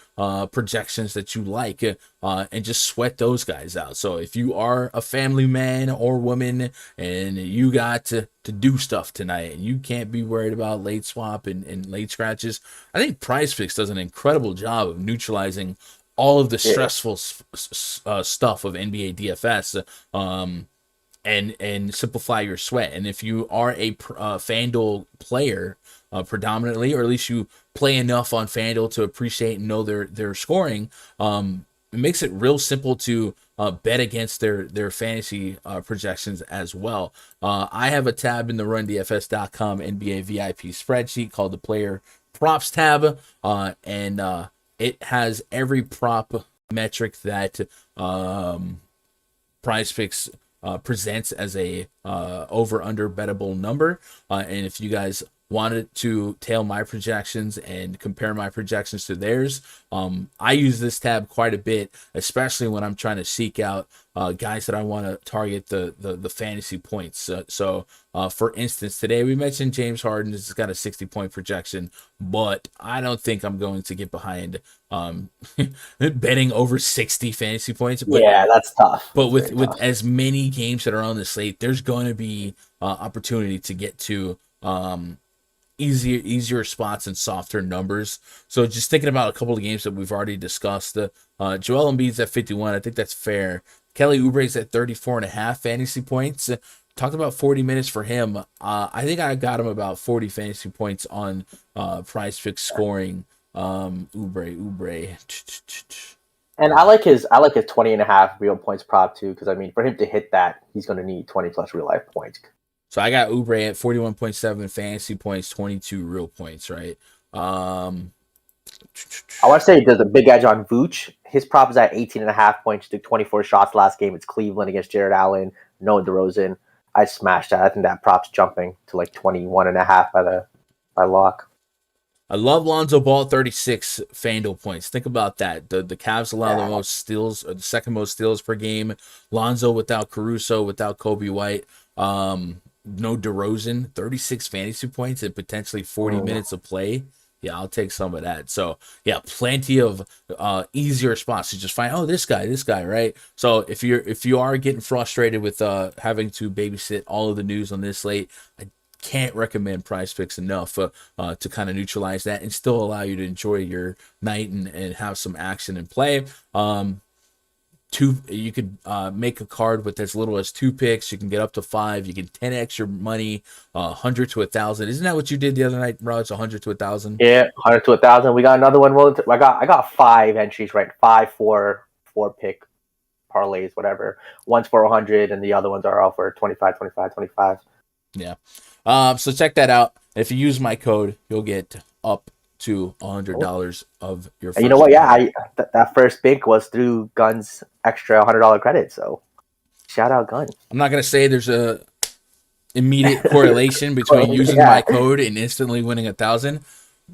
projections that you like and just sweat those guys out. So if you are a family man or woman and you got to do stuff tonight and you can't be worried about late swap and late scratches, I think PrizePicks does an incredible job of neutralizing all of the stressful stuff of NBA DFS and simplify your sweat. And if you are a FanDuel player predominantly, or at least you play enough on FanDuel to appreciate and know their scoring, it makes it real simple to bet against their fantasy projections as well. I have a tab in the RunDFS.com NBA VIP spreadsheet called the Player Props tab, and it has every prop metric that PrizePicks presents as a over/under bettable number. And if you guys wanted to tail my projections and compare my projections to theirs, I use this tab quite a bit, especially when I'm trying to seek out guys that I want to target the fantasy points. So for instance, today we mentioned James Harden has got a 60-point projection, but I don't think I'm going to get behind betting over 60 fantasy points. But, yeah, that's tough. But with as many games that are on the slate, there's going to be opportunity to get to easier spots and softer numbers. So just thinking about a couple of games that we've already discussed, Joel Embiid's at 51. I think that's fair. Kelly Oubre's at 34.5 fantasy points. Talked about 40 minutes for him. I think I got him about 40 fantasy points on PrizePicks scoring. Oubre. And I like his 20.5 real points prop too, because I mean, for him to hit that, he's going to need 20 plus real life points. So I got Oubre at 41.7 fantasy points, 22 real points, right? I want to say there's a big edge on Vooch. His prop is at 18.5 points. Took 24 shots last game. It's Cleveland against Jared Allen. No DeRozan. I smashed that. I think that prop's jumping to like 21.5 by lock. I love Lonzo Ball, 36 Fanduel points. Think about that. The Cavs allow the most steals, or the second most steals per game. Lonzo without Caruso, without Kobe White. No DeRozan, 36 fantasy points and potentially 40 minutes of play. Yeah, I'll take some of that. So, yeah, plenty of easier spots to just find, this guy, right? So, if you are getting frustrated with having to babysit all of the news on this slate, I can't recommend PrizePicks enough to kind of neutralize that and still allow you to enjoy your night and have some action and play. You could make a card with as little as 2 picks. You can get up to 5. You can 10x your money, 100 to 1,000. Isn't that what you did the other night, Raj? 100 to 1,000. Yeah, 100 to 1,000. We got another one. I got 5 entries, right? 5 for 4 pick parlays, whatever. One's for 100, and the other ones are all for 25, 25, 25. Yeah. So check that out. If you use my code, you'll get up to $100 of your first. You know what? Yeah, that first pick was through Gun's extra $100 credit. So shout out Gun. I'm not gonna say there's a immediate correlation between using my code and instantly winning 1,000,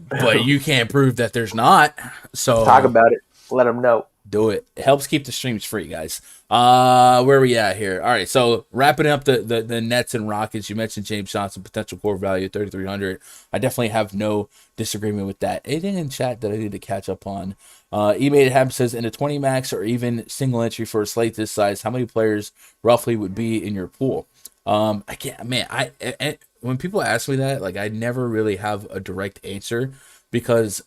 but you can't prove that there's not. So talk about it. Let them know. Do it. It helps keep the streams free, guys. Where are we at here? All right, so wrapping up the Nets and Rockets. You mentioned James Johnson, potential core value 3,300. I definitely have no disagreement with that. Anything in chat that I need to catch up on? Made Hab says, in a 20 max or even single entry for a slate this size, how many players roughly would be in your pool? I can't, man. When people ask me that, like, I never really have a direct answer, because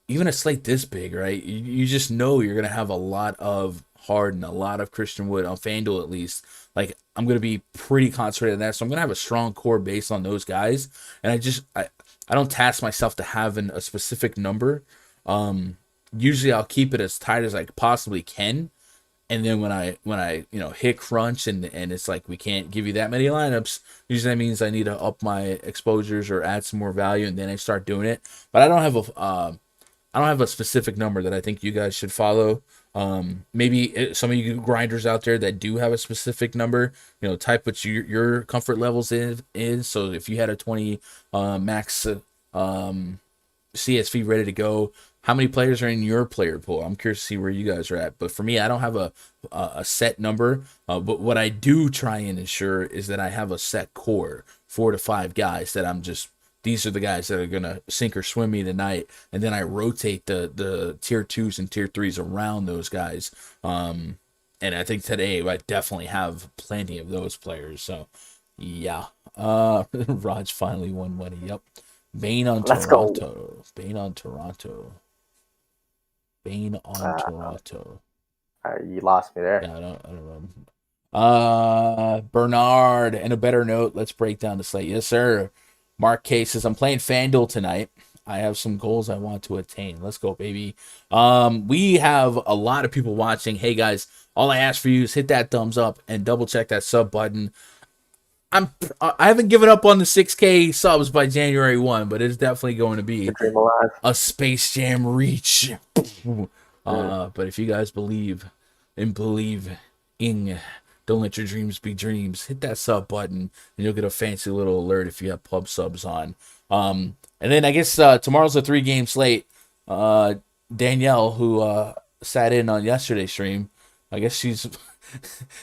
even a slate this big, right? You just know you're going to have a lot of Harden, a lot of Christian Wood on FanDuel at least. Like, I'm going to be pretty concentrated on that. So I'm going to have a strong core based on those guys. And I don't task myself to having a specific number. Usually I'll keep it as tight as I possibly can. And then when I hit crunch and it's like, we can't give you that many lineups, usually that means I need to up my exposures or add some more value, and then I start doing it. But I don't have a specific number that I think you guys should follow. Maybe some of you grinders out there that do have a specific number, type what your comfort levels is. So if you had a 20 max CSV ready to go, how many players are in your player pool? I'm curious to see where you guys are at. But for me, I don't have a set number. But what I do try and ensure is that I have a set core, 4 to 5 guys that these are the guys that are going to sink or swim me tonight. And then I rotate the tier 2s and tier 3s around those guys. And I think today I definitely have plenty of those players. So, yeah. Raj finally won money. Yep. Bane on Let's Toronto. Go. Bane on Toronto. You lost me there. Yeah, I don't know. Bernard, and a better note, let's break down the slate. Yes, sir. Mark K says, I'm playing FanDuel tonight. I have some goals I want to attain. Let's go, baby. We have a lot of people watching. Hey, guys, all I ask for you is hit that thumbs up and double check that sub button. I haven't given up on the 6K subs by January 1, but it's definitely going to be a Space Jam reach. But if you guys believe ing. Don't let your dreams be dreams. Hit that sub button, and you'll get a fancy little alert if you have pub subs on. And then I guess tomorrow's a 3-game slate. Danielle, who sat in on yesterday's stream, I guess she's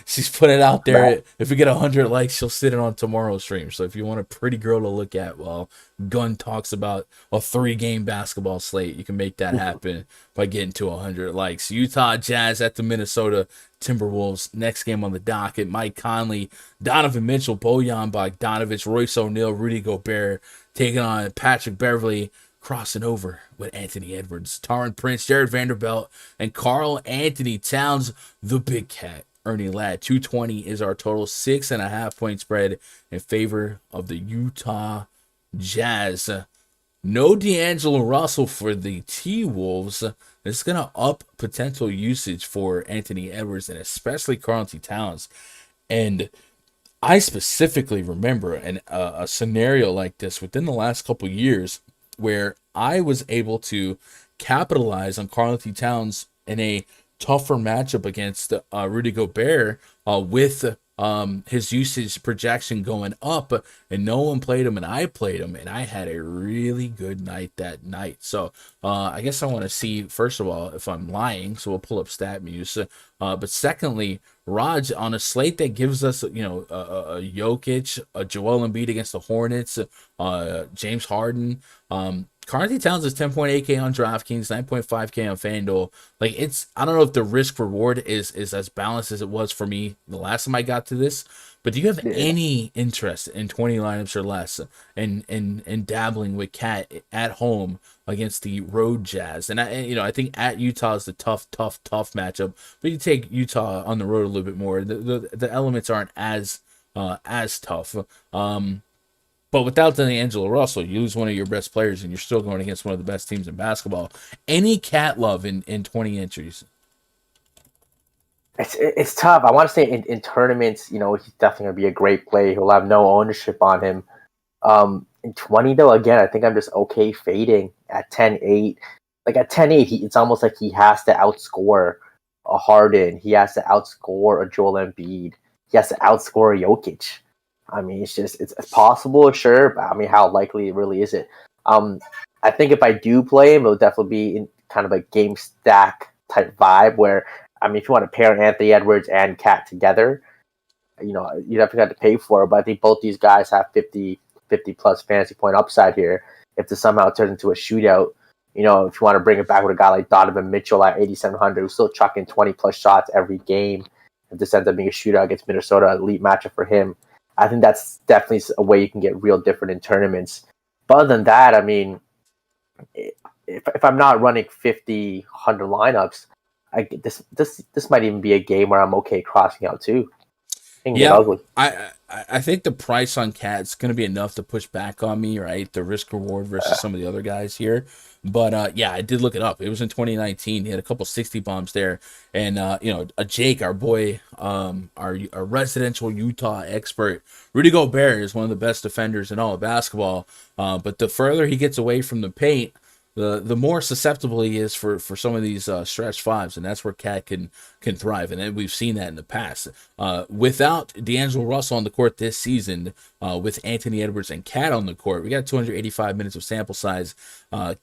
she's put it out there. If we get 100 likes, she'll sit in on tomorrow's stream. So if you want a pretty girl to look at while Gunn talks about a 3-game basketball slate, you can make that happen by getting to 100 likes. Utah Jazz at the Minnesota Timberwolves. Next game on the docket: Mike Conley, Donovan Mitchell, Bojan Bogdanovic, Royce O'Neal, Rudy Gobert taking on Patrick Beverly, crossing over with Anthony Edwards, Taurean Prince, Jared Vanderbilt, and Karl Anthony Towns, the Big Cat. Ernie Ladd, 220 is our total, 6.5 point spread in favor of the Utah Jazz. No D'Angelo Russell for the T-Wolves. It's going to up potential usage for Anthony Edwards and especially Karl Anthony Towns. And I specifically remember a scenario like this within the last couple years where I was able to capitalize on Karl Anthony Towns in a tougher matchup against Rudy Gobert with his usage projection going up, and no one played him, and I played him, and I had a really good night that night. So I guess I want to see, first of all, if I'm lying, so we'll pull up StatMuse. But secondly, Raj, on a slate that gives us, a Jokic, a Joel Embiid against the Hornets, James Harden, Karl Anthony Towns is 10.8K on DraftKings, 9.5K on Fanduel. Like, I don't know if the risk reward is as balanced as it was for me the last time I got to this, but do you have any interest in 20 lineups or less and dabbling with Cat at home against the road Jazz? And I think at Utah is the tough matchup, but you take Utah on the road a little bit more. The elements aren't as tough. But without D'Angelo Russell, you lose one of your best players, and you're still going against one of the best teams in basketball. Any Cat love in 20 entries? It's tough. I want to say in tournaments, he's definitely going to be a great play. He'll have no ownership on him. In 20, though, again, I think I'm just okay fading at 10-8. Like at 10-8, it's almost like he has to outscore a Harden. He has to outscore a Joel Embiid. He has to outscore a Jokic. I mean, it's possible, sure, but I mean, how likely really is it? I think if I do play him, it'll definitely be in kind of a game stack type vibe where, I mean, if you want to pair Anthony Edwards and Cat together, you definitely got to pay for it. But I think both these guys have 50 plus fantasy point upside here. If this somehow turns into a shootout, if you want to bring it back with a guy like Donovan Mitchell at 8,700, who's still chucking 20 plus shots every game. If this ends up being a shootout against Minnesota, elite matchup for him. I think that's definitely a way you can get real different in tournaments. But other than that, I mean, if I'm not running 50, 100 lineups, this might even be a game where I'm okay crossing out too. I think the price on Cat's going to be enough to push back on me, right? The risk reward versus some of the other guys here. But I did look it up. It was in 2019. He had a couple 60 bombs there, and Jake, our boy, our residential Utah expert, Rudy Gobert is one of the best defenders in all of basketball. But the further he gets away from the paint, the more susceptible he is for some of these stretch fives, and that's where Cat can thrive, and we've seen that in the past. Without D'Angelo Russell on the court this season, with Anthony Edwards and Cat on the court, we got 285 minutes of sample size.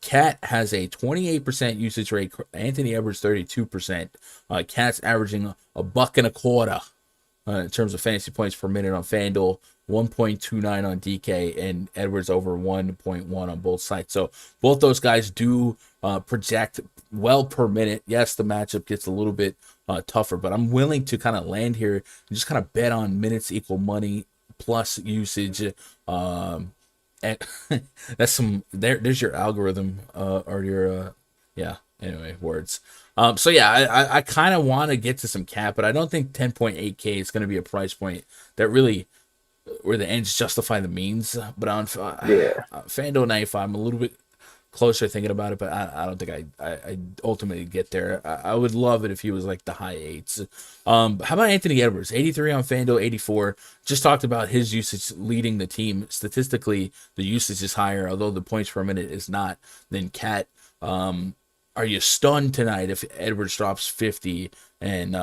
Cat has a 28% usage rate, Anthony Edwards 32%. Cat's averaging $1.25 in terms of fantasy points per minute on FanDuel, 1.29 on DK, and Edwards over 1.1 on both sides. So both those guys do project well per minute. Yes, the matchup gets a little bit tougher, but I'm willing to kind of land here and just kind of bet on minutes equal money plus usage. And that's there's your algorithm or your anyway, words. I kind of want to get to some Cat, but I don't think 10.8K is going to be a price point that really where the ends justify the means. But on FanDuel 95, I'm a little bit closer thinking about it, but I don't think I ultimately get there. I would love it if he was like the high eights. How about Anthony Edwards? 83 on FanDuel, 84. Just talked about his usage leading the team. Statistically, the usage is higher, although the points per minute is not, than Cat. Are you stunned tonight if Edwards drops 50 and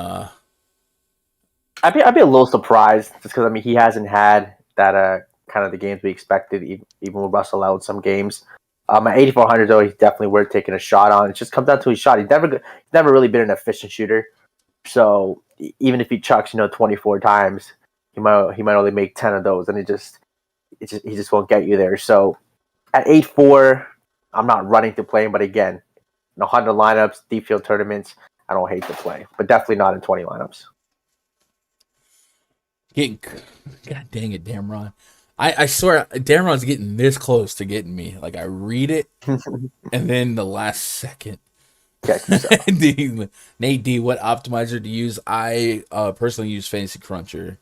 I'd be a little surprised just because he hasn't had that kind of the games we expected, even with Russell out in some games. At 8,400 though, he's definitely worth taking a shot on. It just comes down to his shot. He's never really been an efficient shooter. So even if he chucks 24 times, he might only make 10 of those, and he just won't get you there. So at 8-4, I'm not running to play him, but again, 100 lineups, deep field tournaments, I don't hate to play, but definitely not in 20 lineups. God dang it, Damron. I swear, Damron's getting this close to getting me. Like, I read it, and then the last second. Nate D, what optimizer to use? I personally use Fantasy Cruncher,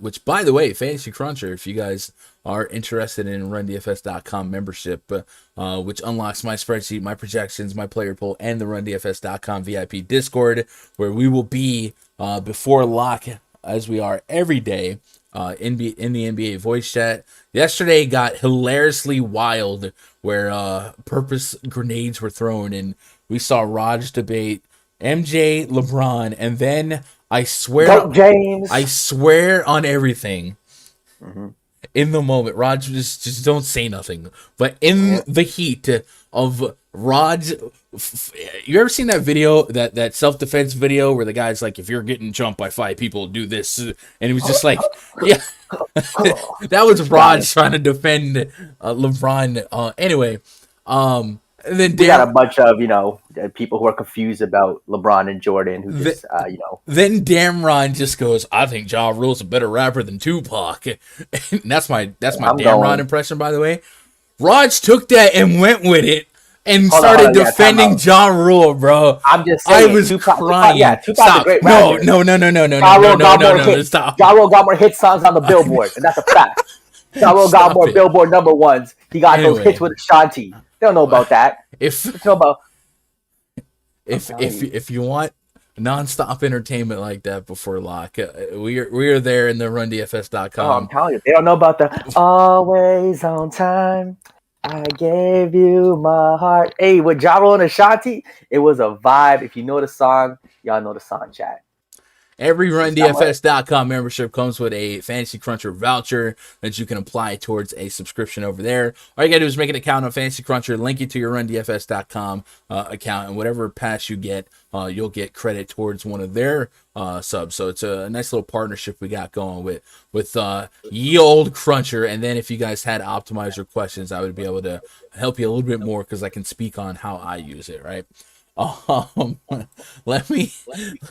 which, by the way, Fantasy Cruncher, if you guys are interested in RunDFS.com membership, which unlocks my spreadsheet, my projections, my player pool, and the RunDFS.com VIP Discord, where we will be before lock, as we are every day, in the NBA voice chat. Yesterday got hilariously wild, where purpose grenades were thrown, and we saw Raj debate MJ, LeBron, and then I swear on everything. Mm-hmm. In the moment, Raj just don't say nothing. But in the heat of Raj, you ever seen that video, that self-defense video where the guy's like, if you're getting jumped by 5 people, do this, and he was just like, yeah, that was Raj trying to defend LeBron. Anyway, and then we got a bunch of people who are confused about LeBron and Jordan who just Then Damron just goes, I think Ja Rule's a better rapper than Tupac. And that's my Damron impression, by the way. Raj took that and went with it and started defending Ja Rule, bro. I'm just saying, I was crying. Tupac's a great rapper. No. Stop. Ja Rule got more hit songs on the Billboard, and that's a fact. Ja Rule got more Billboard #1s. He got those hits with Ashanti. They don't know about that. If you want nonstop entertainment like that before lock, we are there in the RunDFS.com. Oh, I'm telling you, they don't know about the always on time. I gave you my heart. Hey, with Ja Rule and Ashanti, it was a vibe. If you know the song, y'all know the song, chat. Every RunDFS.com membership comes with a Fantasy Cruncher voucher that you can apply towards a subscription over there. All you got to do is make an account on Fantasy Cruncher, link it to your RunDFS.com account, and whatever pass you get, you'll get credit towards one of their subs. So it's a nice little partnership we got going with ye old Cruncher. And then if you guys had optimizer questions, I would be able to help you a little bit more because I can speak on how I use it, right? Let me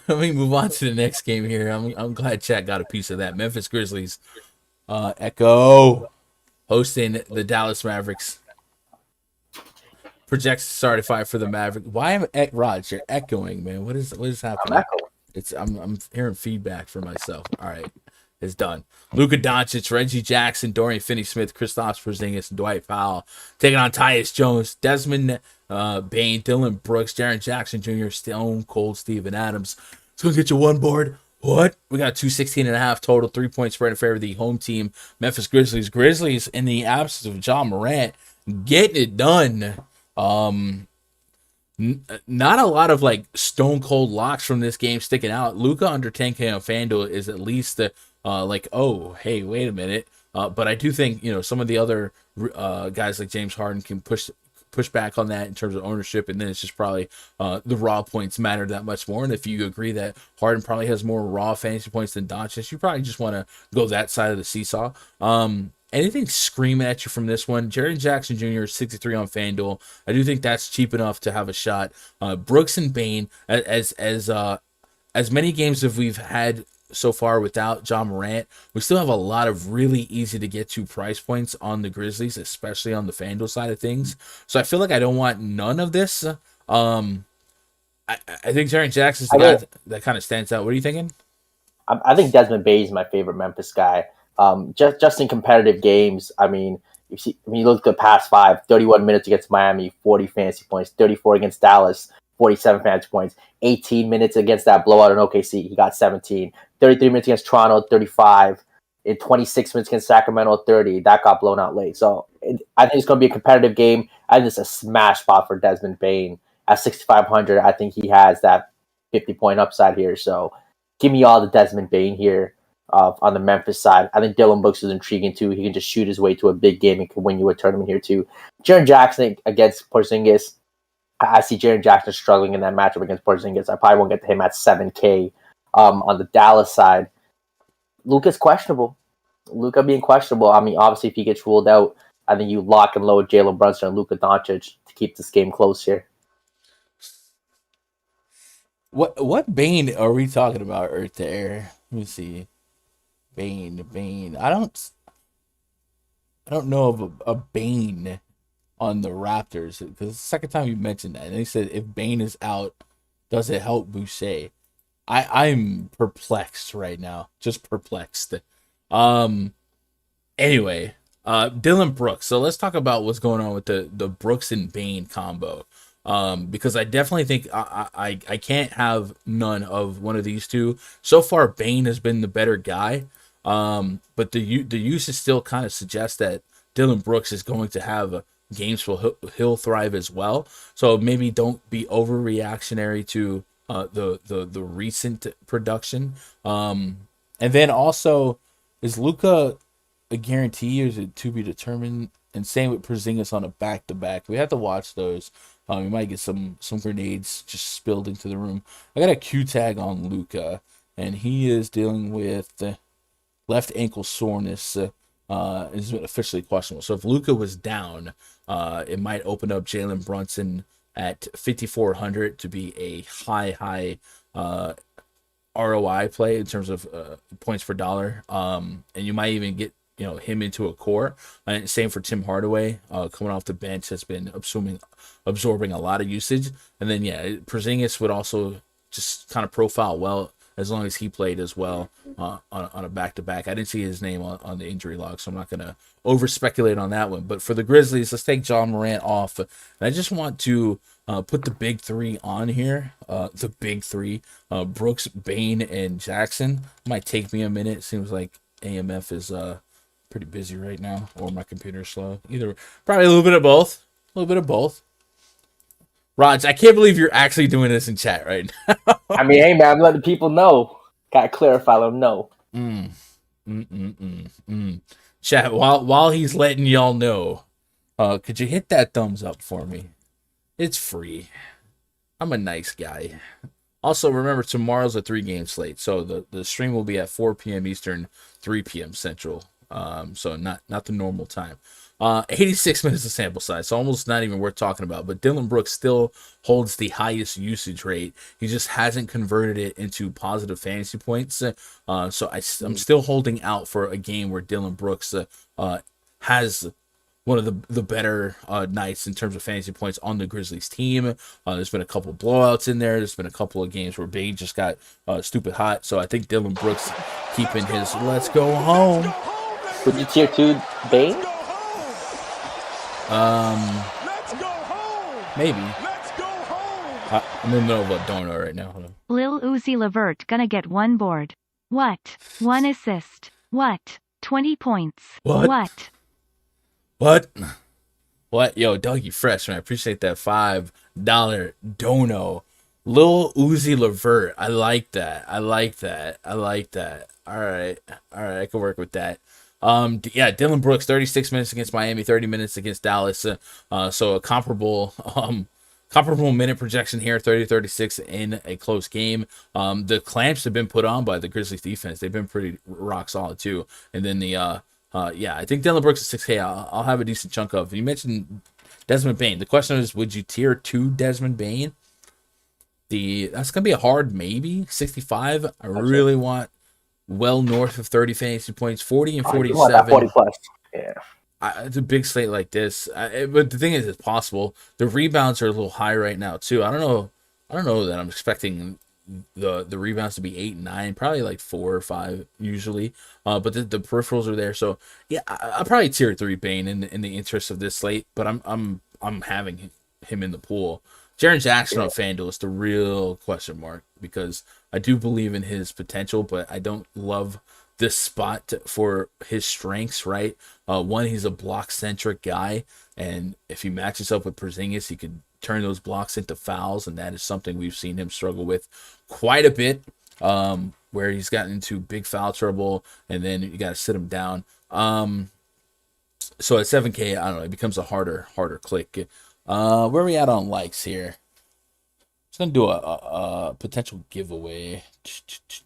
move on to the next game here. I'm glad chat got a piece of that. Memphis Grizzlies, Echo hosting the Dallas Mavericks. Projects certified for the Mavericks. Why am Raj? You're echoing, man. What is happening? I'm hearing feedback for myself. All right, it's done. Luka Doncic, Reggie Jackson, Dorian Finney-Smith, Kristaps Porzingis, and Dwight Powell taking on Tyus Jones, Desmond Payne, Dillon Brooks, Jaren Jackson Jr., Stone Cold Steven Adams. It's going to get you one board. What? We got 216.5 total, 3-point spread in favor of the home team, Memphis Grizzlies. Grizzlies, in the absence of John Morant, getting it done. Not a lot of stone cold locks from this game sticking out. Luka under 10K on Fanduel is at least oh, hey, wait a minute. But I do think, some of the other guys like James Harden can push back on that in terms of ownership, and then it's just probably the raw points matter that much more. And if you agree that Harden probably has more raw fantasy points than Doncic, you probably just want to go that side of the seesaw. Anything screaming at you from this one? Jaren Jackson Jr. is 63 on FanDuel. I do think that's cheap enough to have a shot. Brooks and Payne, as many games as we've had so far without John Morant, we still have a lot of really easy to get to price points on the Grizzlies, especially on the FanDuel side of things. So I feel like I don't want none of this. I think Jaren Jackson's the guy that kind of stands out. What are you thinking? I think Desmond Payne is my favorite Memphis guy. Just in competitive games, when you look at the past 5, 31 minutes against Miami, 40 fantasy points, 34 against Dallas, 47 fantasy points, 18 minutes against that blowout in OKC, he got 17, 33 minutes against Toronto, 35, in 26 minutes against Sacramento, 30, that got blown out late. So I think it's going to be a competitive game. I think it's a smash spot for Desmond Payne. At 6,500, I think he has that 50-point upside here. So give me all the Desmond Payne here on the Memphis side. I think Dylan Brooks is intriguing too. He can just shoot his way to a big game and can win you a tournament here too. Jaren Jackson against Porzingis. I see Jaren Jackson struggling in that matchup against Porzingis. I probably won't get to him at 7K. On the Dallas side, Luka's questionable. Luka being questionable. I mean, obviously, if he gets ruled out, I think you lock and load Jalen Brunson and Luka Doncic to keep this game close here. What Bane are we talking about right there? Let me see. Bane. I don't know of a Bane on the Raptors, because it's the second time you mentioned that. And they said if Bane is out, does it help Boucher? I'm perplexed right now. Just perplexed. Anyway, Dylan Brooks. So let's talk about what's going on with the Brooks and Bane combo. Because I definitely think I can't have none of one of these two. So far, Bane has been the better guy. But the usage still kind of suggests that Dylan Brooks is going to have games where he'll thrive as well. So maybe don't be overreactionary to the recent production. And then also, is Luka a guarantee or is it to be determined? And same with Porzingis on a back-to-back. We have to watch those. We might get some grenades just spilled into the room. I got a Q tag on Luka, and he is dealing with left ankle soreness. Is officially questionable. So if Luka was down, it might open up Jalen Brunson at 5,400 to be a high ROI play in terms of points per dollar. And you might even get him into a core. And same for Tim Hardaway, coming off the bench, has been absorbing a lot of usage. And then Porzingis would also just kind of profile well as long as he played as well on a back-to-back. I didn't see his name on the injury log, so I'm not going to over-speculate on that one. But for the Grizzlies, let's take John Morant off. And I just want to put the big three on here. The big three, Brooks, Bane, and Jackson. Might take me a minute. It seems like AMF is pretty busy right now, or my computer's slow. Probably a little bit of both. Raj, I can't believe you're actually doing this in chat right now. I mean, hey, man, I'm letting people know. Gotta clarify, let them know. Chat, while he's letting y'all know, could you hit that thumbs up for me? It's free. I'm a nice guy. Also, remember, tomorrow's a 3-game slate, so the stream will be at 4 p.m. Eastern, 3 p.m. Central. So not the normal time. 86 minutes of sample size, so almost not even worth talking about. But Dylan Brooks still holds the highest usage rate. He just hasn't converted it into positive fantasy points. So I'm still holding out for a game where Dylan Brooks has one of the better nights in terms of fantasy points on the Grizzlies team. There's been a couple blowouts in there. There's been a couple of games where Bane just got stupid hot. So I think Dylan Brooks keeping his let's go home. Would you tier 2 Bane? Maybe. I'm in the middle of a donut right now. Hold on. Lil Uzi Levert gonna get 1 board. What? 1 assist. What? 20 points. What? Yo, Dougie Fresh, man. I appreciate that $5 dono. Lil Uzi Levert. I like that. All right. I can work with that. Dylan Brooks, 36 minutes against Miami, 30 minutes against Dallas. So a comparable minute projection here, 30-36 in a close game. The clamps have been put on by the Grizzlies defense. They've been pretty rock solid too. And then I think Dylan Brooks is 6K. I'll have a decent chunk of. You mentioned Desmond Payne. The question is, would you tier 2 Desmond Payne? That's gonna be a hard maybe. 65. I really want well north of 30 fantasy points, 40 and 47. 40 plus. Yeah. It's a big slate like this. But the thing is, it's possible. The rebounds are a little high right now too. I don't know that I'm expecting the rebounds to be 8 and 9, probably like 4 or 5 usually. But the peripherals are there. So yeah, I'll probably tier 3 Bane in the interest of this slate. But I'm having him in the pool. Jaren Jackson on Fanduel is the real question mark, because I do believe in his potential, but I don't love this spot for his strengths, right? One, he's a block-centric guy, and if he matches up with Porzingis, he could turn those blocks into fouls, and that is something we've seen him struggle with quite a bit. where he's gotten into big foul trouble, and then you got to sit him down. So at 7K, I don't know, it becomes a harder click. Where are we at on likes here? Just gonna do a potential giveaway.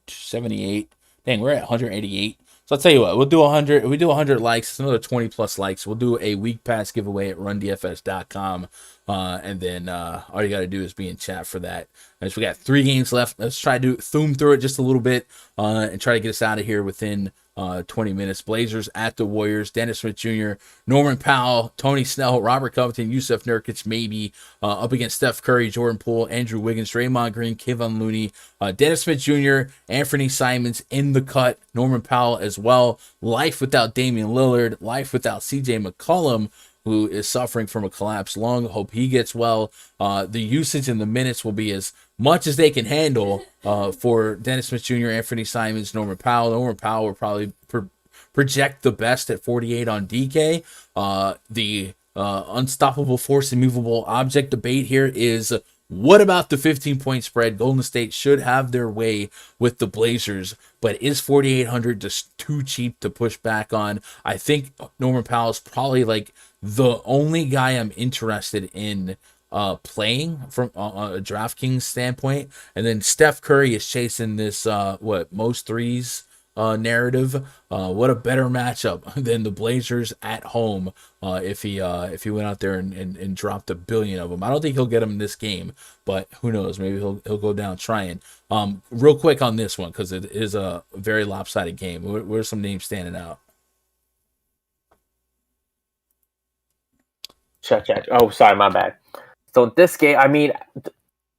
78. Dang, we're at 188. So I'll tell you what, we'll do 100. If we do 100 likes, it's another 20 plus likes. We'll do a week pass giveaway at rundfs.com. And then all you got to do is be in chat for that. And so we got 3 games left. Let's try to zoom through it just a little bit and try to get us out of here within 20 minutes. Blazers at the Warriors. Dennis Smith Jr., Norman Powell, Tony Snell, Robert Covington, Yusuf Nurkic maybe up against Steph Curry, Jordan Poole, Andrew Wiggins, Draymond Green, Kevin Looney, Dennis Smith Jr., Anthony Simons in the cut, Norman Powell as well. Life without Damian Lillard, life without CJ McCollum, who is suffering from a collapsed lung. Hope he gets well. The usage in the minutes will be as much as they can handle for Dennis Smith Jr., Anthony Simons, Norman Powell. Norman Powell will probably project the best at 48 on DK. The unstoppable force, immovable object debate here is, what about the 15-point spread? Golden State should have their way with the Blazers, but is 4,800 just too cheap to push back on? I think Norman Powell is probably like the only guy I'm interested in playing from a DraftKings standpoint. And then Steph Curry is chasing this most threes narrative. What a better matchup than the Blazers at home if he went out there and dropped 1 billion of them. I don't think he'll get them in this game, but who knows? Maybe he'll go down trying. Real quick on this one, because it is a very lopsided game. What are some names standing out? Check. Oh, sorry, my bad. So in this game, I mean,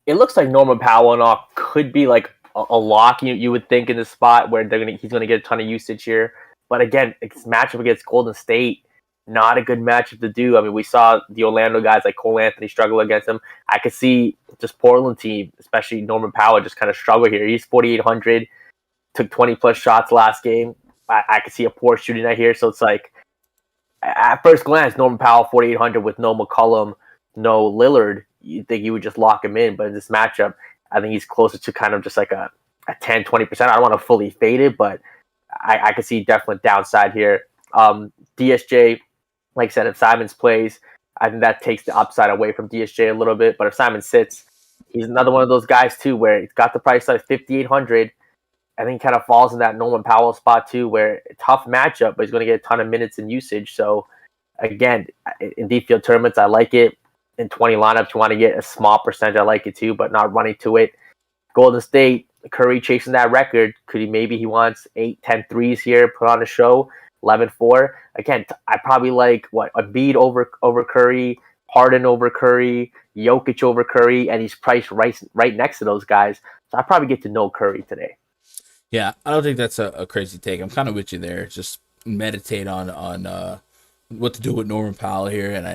it looks like Norman Powell and all could be like a lock. You would think in this spot where he's gonna get a ton of usage here. But again, it's matchup against Golden State, not a good matchup to do. I mean, we saw the Orlando guys like Cole Anthony struggle against him. I could see just Portland team, especially Norman Powell, just kind of struggle here. He's 4,800, took 20 plus shots last game. I could see a poor shooting night here. So it's like, at first glance, Norman Powell 4,800 with no McCollum, no Lillard, you'd think you would just lock him in. But in this matchup, I think he's closer to kind of just like a 10, 20%. I don't want to fully fade it, but I could see definitely downside here. DSJ, like I said, if Simons plays, I think that takes the upside away from DSJ a little bit. But if Simon sits, he's another one of those guys too where he's got the price at 5,800. I think he kind of falls in that Norman Powell spot too, where tough matchup, but he's going to get a ton of minutes and usage. So again, in deep field tournaments, I like it. In 20 lineups, you want to get a small percentage. I like it too, but not running to it. Golden State, Curry chasing that record. He wants 8, 10 threes here, put on a show, 11-4. Again, I probably like Embiid over Curry, Harden over Curry, Jokic over Curry, and he's priced right next to those guys. So I probably get to know Curry today. Yeah, I don't think that's a crazy take. I'm kind of with you there. Just meditate on what to do with Norman Powell here, and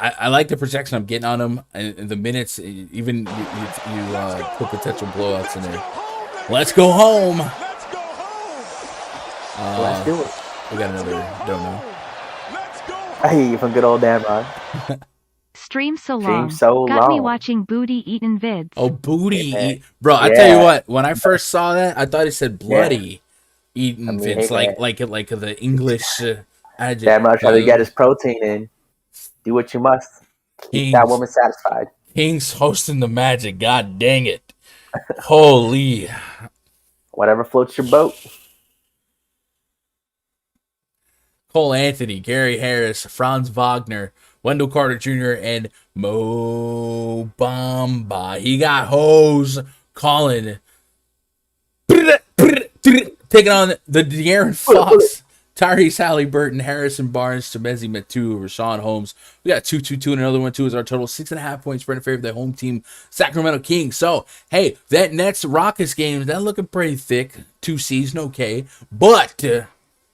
I like the projection I'm getting on him, and the minutes. Even you put potential blowouts in there. Let's go home. Let's do it. We got another. Don't know. Hey, from good old Dan Ron. Stream so long. So Got long. me watching booty eating vids. Oh, booty eat, bro! I tell you what. When I first saw that, I thought it said bloody eating vids, like the English adjective. Dan Ron trying to get his protein in. Do what you must. Keep that woman satisfied. King's hosting the Magic. God dang it! Holy. Whatever floats your boat. Cole Anthony, Gary Harris, Franz Wagner, Wendell Carter Jr., and Mo Bamba. He got hose calling. Taking on the De'Aaron Fox, Tyrese Halliburton, Harrison Barnes, Chemezi Metu, Rashawn Holmes. We got 2-2-2 and another one, too, is our total. 6.5 points spread in favor of the home team, Sacramento Kings. So, hey, that Nets Rockets game, that looking pretty thick. 2 C's, no K. But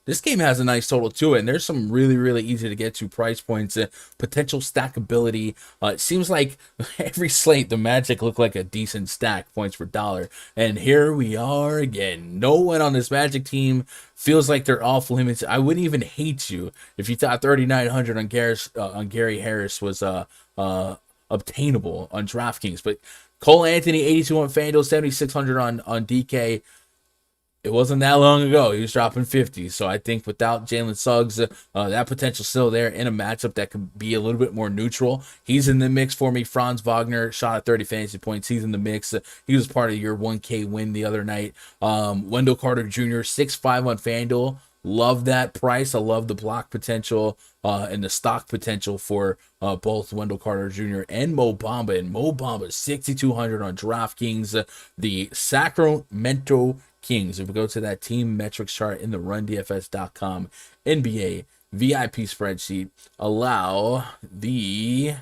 this game has a nice total to it, and there's some really, really easy to get to price points, potential stackability. It seems like every slate, the Magic look like a decent stack, points per dollar. And here we are again. No one on this Magic team feels like they're off limits. I wouldn't even hate you if you thought 3,900 on Gary Harris was a obtainable on DraftKings. But Cole Anthony, 82 on FanDuel, 7,600 on DK. It wasn't that long ago. He was dropping 50. So I think without Jalen Suggs, that potential still there in a matchup that could be a little bit more neutral. He's in the mix for me. Franz Wagner shot at 30 fantasy points. He's in the mix. He was part of your 1K win the other night. Wendell Carter Jr., 6'5 on FanDuel. Love that price. I love the block potential and the stock potential for both Wendell Carter Jr. and Mo Bamba. And Mo Bamba, 6,200 on DraftKings. The Sacramento Kings, if we go to that team metrics chart in the rundfs.com NBA VIP spreadsheet, allow the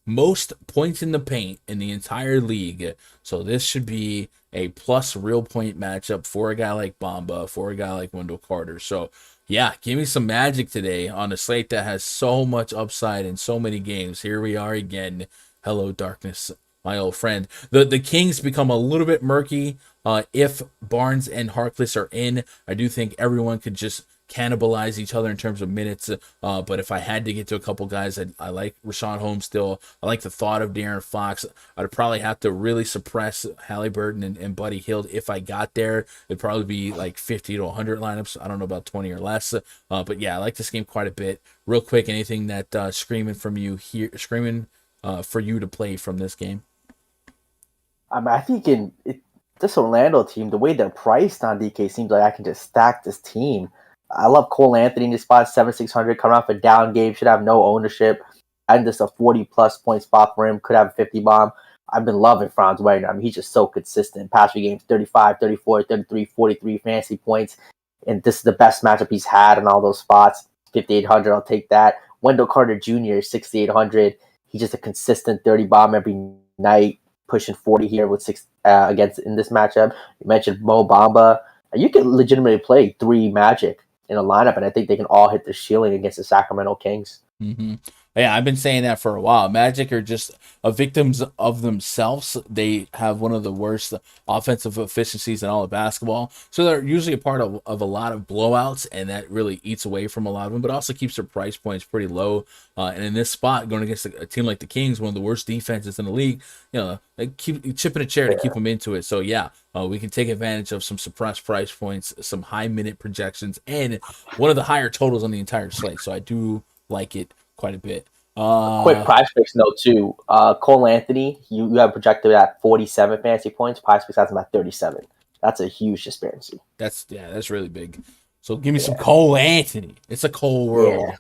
most points in the paint in the entire league. So this should be a plus real point matchup for a guy like Bamba, for a guy like Wendell Carter. So yeah, give me some magic today on a slate that has so much upside in so many games. Here we are again. Hello, darkness, my old friend. The Kings become a little bit murky if Barnes and Harkless are in. I do think everyone could just cannibalize each other in terms of minutes. But if I had to get to a couple guys, I like Rashawn Holmes still. I like the thought of De'Aaron Fox. I'd probably have to really suppress Halliburton and Buddy Hield if I got there. It'd probably be like 50 to 100 lineups. I don't know about 20 or less. But yeah, I like this game quite a bit. Real quick, anything that screaming from you here, screaming for you to play from this game? I think this Orlando team, the way they're priced on DK seems like I can just stack this team. I love Cole Anthony in this spot, 7,600, coming off a down game, should have no ownership. And just a 40-plus point spot for him, could have a 50 bomb. I've been loving Franz Wagner. I mean, he's just so consistent. Past few games, 35, 34, 33, 43 fantasy points. And this is the best matchup he's had in all those spots. 5,800, I'll take that. Wendell Carter Jr., 6,800. He's just a consistent 30 bomb every night, pushing 40 here with six against in this matchup. You mentioned Mo Bamba. You can legitimately play 3 Magic in a lineup, and I think they can all hit the ceiling against the Sacramento Kings. Mm-hmm. Yeah, I've been saying that for a while. Magic are just victims of themselves. They have one of the worst offensive efficiencies in all of basketball. So they're usually a part of a lot of blowouts, and that really eats away from a lot of them, but also keeps their price points pretty low. And in this spot, going against a team like the Kings, one of the worst defenses in the league, they keep chipping a chair to keep them into it. So yeah, we can take advantage of some suppressed price points, some high minute projections, and one of the higher totals on the entire slate. So I do like it quite a bit. Quick PrizePicks note too. Cole Anthony, you have projected at 47 fantasy points. PrizePicks has him at 37. That's a huge disparity. That's really big. So give me some Cole Anthony. It's a cold world. Yeah.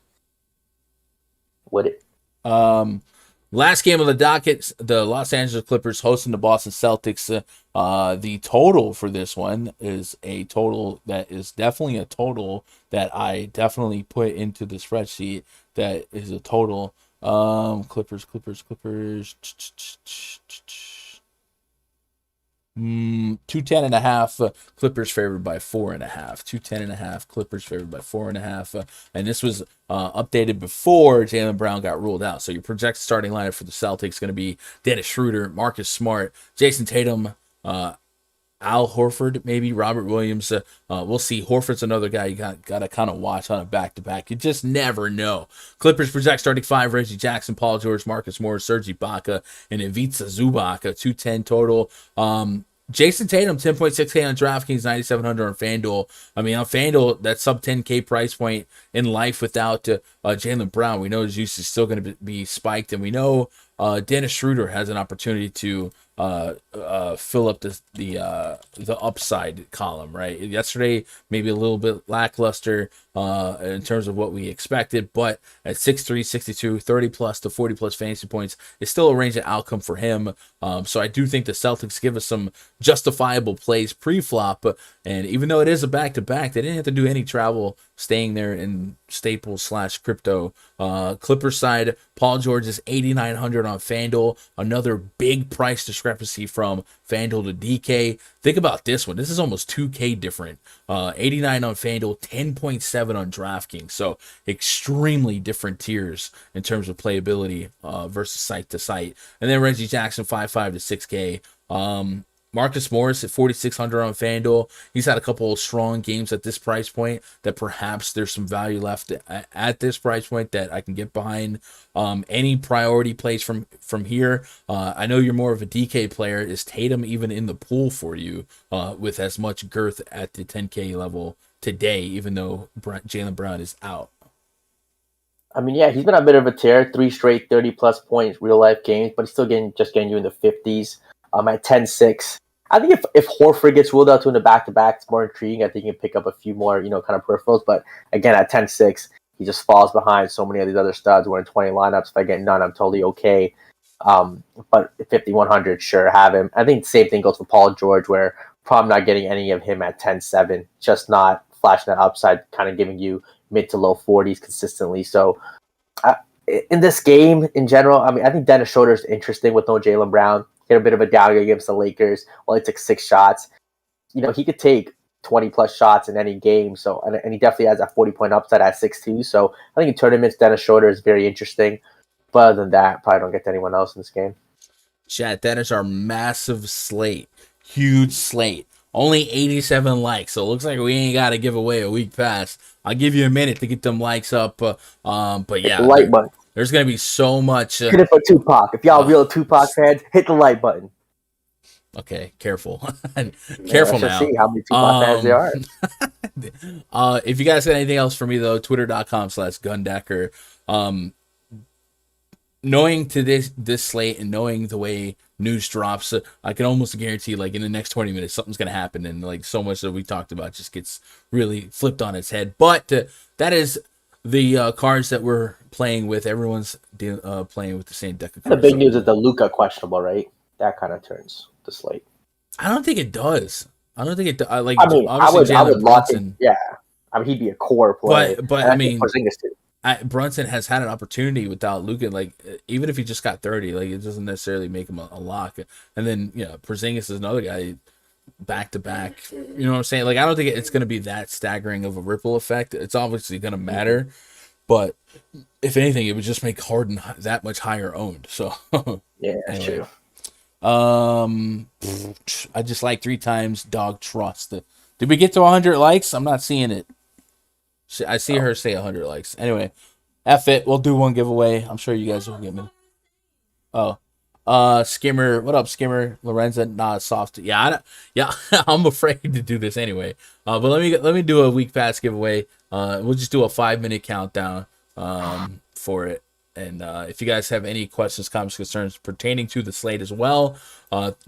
Would it? Last game of the docket, the Los Angeles Clippers hosting the Boston Celtics. The total for this one is a total that is definitely a total that I definitely put into the spreadsheet. That is a total. Clippers. 210.5. Clippers favored by 4.5. 210.5. Clippers favored by 4.5. And this was updated before Jaylen Brown got ruled out. So your projected starting lineup for the Celtics is going to be Dennis Schroeder, Marcus Smart, Jason Tatum, Al Horford, maybe Robert Williams. We'll see. Horford's another guy you got to kind of watch on a back-to-back. You just never know. Clippers project starting 5, Reggie Jackson, Paul George, Marcus Morris, Serge Ibaka, and Ivica Zubac, 210 total. Jason Tatum, 10.6K on DraftKings, 9,700 on FanDuel. I mean, on FanDuel, that sub 10K price point in life without Jaylen Brown, we know his use is still going to be spiked, and we know Dennis Schroeder has an opportunity to fill up the upside column, right? Yesterday, maybe a little bit lackluster in terms of what we expected, but at 6'3", 62, 30 plus to 40 plus fantasy points is still a range of outcome for him. So I do think the Celtics give us some justifiable plays pre-flop, and even though it is a back-to-back, they didn't have to do any travel staying there in Staples / crypto. Clippers side, Paul George is 8,900 on FanDuel, another big price discrepancy from FanDuel to DK. Think about this one. This is almost 2K different. 89 on FanDuel, 10.7 on DraftKings. So extremely different tiers in terms of playability versus site to site. And then Reggie Jackson, 5.5 to 6K. Marcus Morris at 4,600 on FanDuel. He's had a couple of strong games at this price point that perhaps there's some value left at this price point that I can get behind. Any priority plays from here. I know you're more of a DK player. Is Tatum even in the pool for you with as much girth at the 10K level today, even though Jaylen Brown is out? I mean, yeah, he's been a bit of a tear. 3 straight 30-plus points real life games, but he's still getting you in the 50s. At 10-6. I think if Horford gets ruled out to in the back-to-back, it's more intriguing. I think he can pick up a few more, kind of peripherals. But again, at 10-6, he just falls behind so many of these other studs. We're in 20 lineups. If I get none, I'm totally okay. But 5,100, sure, have him. I think the same thing goes for Paul George, where probably not getting any of him at 10-7, just not flashing that upside, kind of giving you mid to low 40s consistently. So in this game, in general, I mean, I think Dennis Schroeder is interesting with no Jaylen Brown. Hit a bit of a down against the Lakers. Only took 6 shots. He could take 20-plus shots in any game. So, and he definitely has that 40-point upside at 6'2". So I think in tournaments, Dennis Schroeder is very interesting. But other than that, probably don't get to anyone else in this game. Chat, that is our massive slate. Huge slate. Only 87 likes. So it looks like we ain't got to give away a week pass. I'll give you a minute to get them likes up. But yeah. Like button. There's going to be so much. Hit it for Tupac. If y'all real Tupac fans, hit the like button. Okay, careful. Careful now. See how many Tupac fans there are. If you guys got anything else for me, though, twitter.com/Gundecker. Knowing to this slate and knowing the way news drops, I can almost guarantee, like, in the next 20 minutes, something's going to happen. And, like, so much that we talked about just gets really flipped on its head. But that is the cards that we're playing with. Everyone's playing with the same deck of cards. The big news is the Luka questionable, right? That kind of turns the slate. I don't think it does. I don't think it. I mean, I would lock it. Yeah, I mean, he'd be a core player. But I mean, Brunson has had an opportunity without Luka. Like, even if he just got 30, like, it doesn't necessarily make him a lock. And then Porzingis is another guy, back to back. You know what I'm saying? Like, I don't think it's going to be that staggering of a ripple effect. It's obviously going to matter, but if anything, it would just make Harden that much higher owned. So yeah, anyway. True. I just like 3 times dog trust. Did we get to 100 likes? I'm not seeing it. I see her say 100 likes. Anyway, F it. We'll do one giveaway. I'm sure you guys will get me. Skimmer. What up, Skimmer? Lorenza, not soft. Yeah, I'm afraid to do this anyway. But let me do a week pass giveaway. We'll just do a 5-minute countdown for it. And if you guys have any questions, comments, concerns pertaining to the slate as well,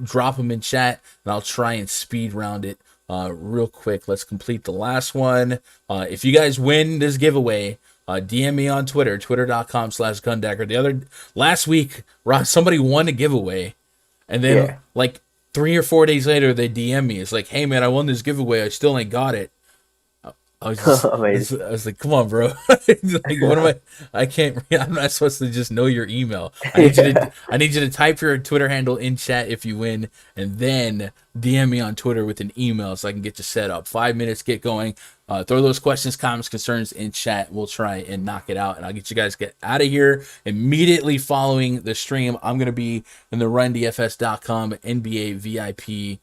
drop them in chat, and I'll try and speed round it real quick. Let's complete the last one. If you guys win this giveaway, DM me on Twitter, twitter.com/Gundecker. Last week, somebody won a giveaway, and then like 3 or 4 days later, they DM me. It's like, hey man, I won this giveaway. I still ain't got it. I was like, come on, bro. Like, what am I'm not supposed to just know your email. I need you to type your Twitter handle in chat if you win, and then DM me on Twitter with an email so I can get you set up. 5 minutes, get going. Throw those questions, comments, concerns in chat. We'll try and knock it out, and I'll get you guys get out of here immediately following the stream. I'm going to be in the RunDFS.com NBA VIP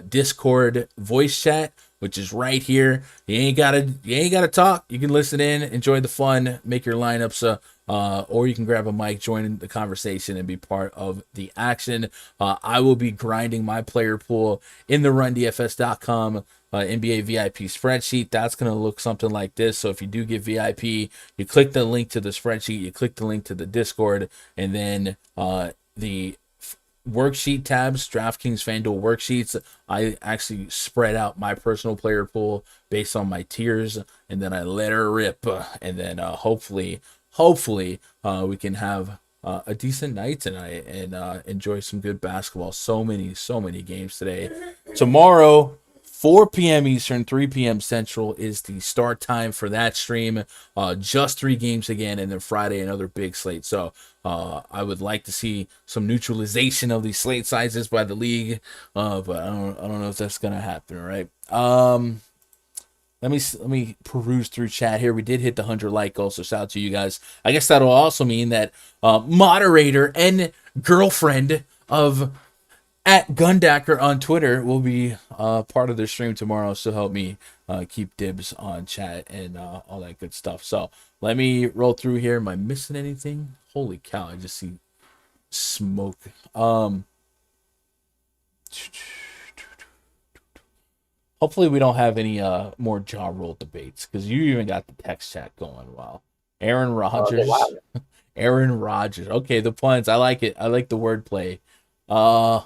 Discord voice chat, which is right here. You ain't gotta talk. You can listen in, enjoy the fun, make your lineups, or you can grab a mic, join in the conversation, and be part of the action. I will be grinding my player pool in the RunDFS.com NBA VIP spreadsheet. That's gonna look something like this. So if you do get VIP, you click the link to the spreadsheet, you click the link to the Discord, and then the worksheet tabs, DraftKings FanDuel worksheets, I actually spread out my personal player pool based on my tiers, and then I let her rip, and then hopefully we can have a decent night tonight and enjoy some good basketball. So many games today. Tomorrow, 4 p.m. Eastern, 3 p.m. Central is the start time for that stream. Just 3 games again, and then Friday another big slate. So I would like to see some neutralization of these slate sizes by the league, but I don't know if that's gonna happen. Right? Let me peruse through chat here. We did hit the 100 like goal, so shout out to you guys. I guess that'll also mean that moderator and girlfriend of at Gundacker on Twitter will be part of their stream tomorrow, so help me keep dibs on chat and all that good stuff. So let me roll through here. Am I missing anything? Holy cow, I just see smoke. Hopefully we don't have any more jaw roll debates, because you even got the text chat going. Wow. Aaron Rodgers. Aaron Rodgers. Okay, the puns. I like it. I like the wordplay. I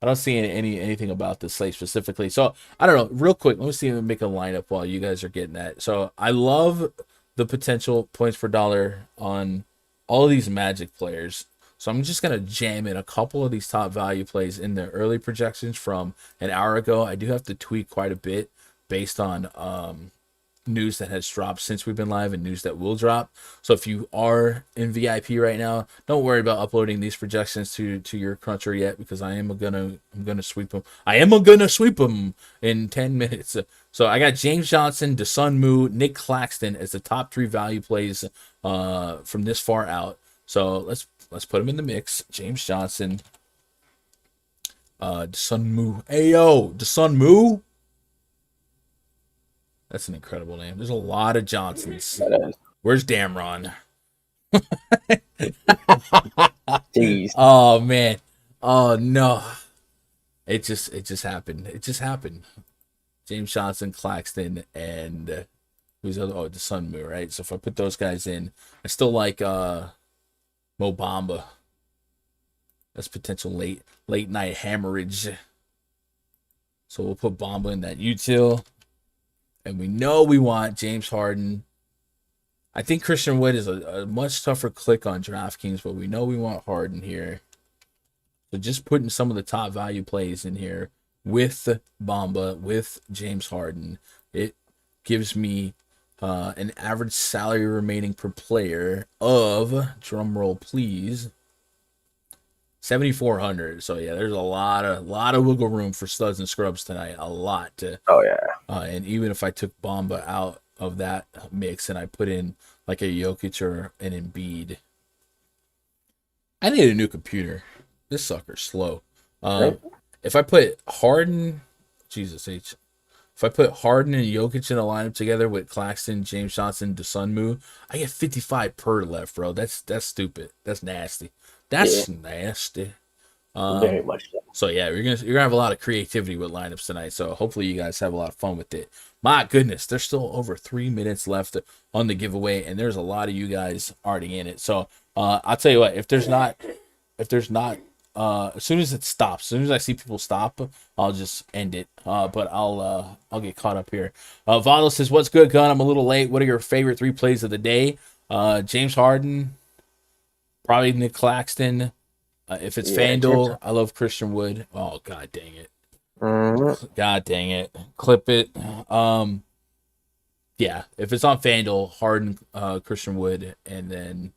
don't see anything about the slate specifically. So I don't know. Real quick, let me see if I make a lineup while you guys are getting that. So I love the potential points per dollar on all of these Magic players. So I'm just gonna jam in a couple of these top value plays in the early projections from an hour ago. I do have to tweak quite a bit based on news that has dropped since we've been live and news that will drop. So if you are in VIP right now, don't worry about uploading these projections to your cruncher yet, because I'm gonna sweep them. I am gonna sweep them in 10 minutes. So I got James Johnson, DeSunmu, Nick Claxton as the top 3 value plays from this far out. So let's put them in the mix. James Johnson, DeSunmu. Ayo, DeSunmu. That's an incredible name. There's a lot of Johnsons. Where's Damron? Jeez. Oh man. Oh no. It just happened. It just happened. James Johnson, Claxton, and who's the other? Oh, DeSunmu, right? So if I put those guys in, I still like Mo Bamba. That's potential late night hammerage. So we'll put Bamba in that util. And we know we want James Harden. I think Christian Wood is a much tougher click on DraftKings, but we know we want Harden here. So just putting some of the top value plays in here with Bamba, with James Harden, it gives me an average salary remaining per player of, drum roll please, 7,400. So yeah, there's a lot of wiggle room for studs and scrubs tonight. A lot to. Oh yeah. And even if I took Bamba out of that mix and I put in like a Jokic or an Embiid, I need a new computer. This sucker's slow. If I put Harden, if I put Harden and Jokic in a lineup together with Claxton, James Johnson, DeSunmu, I get 55 per left, bro. That's stupid. That's nasty. That's nasty. Very much so. So yeah, you're gonna have a lot of creativity with lineups tonight. So hopefully you guys have a lot of fun with it. My goodness, there's still over 3 minutes left on the giveaway, and there's a lot of you guys already in it. So I'll tell you what, if there's not, as soon as it stops, as soon as I see people stop, I'll just end it. But I'll get caught up here. Vado says, "What's good, Gun? I'm a little late. What are your favorite 3 plays of the day?" James Harden, probably Nick Claxton. If it's Fanduel, I love Christian Wood. Oh, god dang it. God dang it. Clip it. Yeah, if it's on Fanduel, Harden, Christian Wood, and then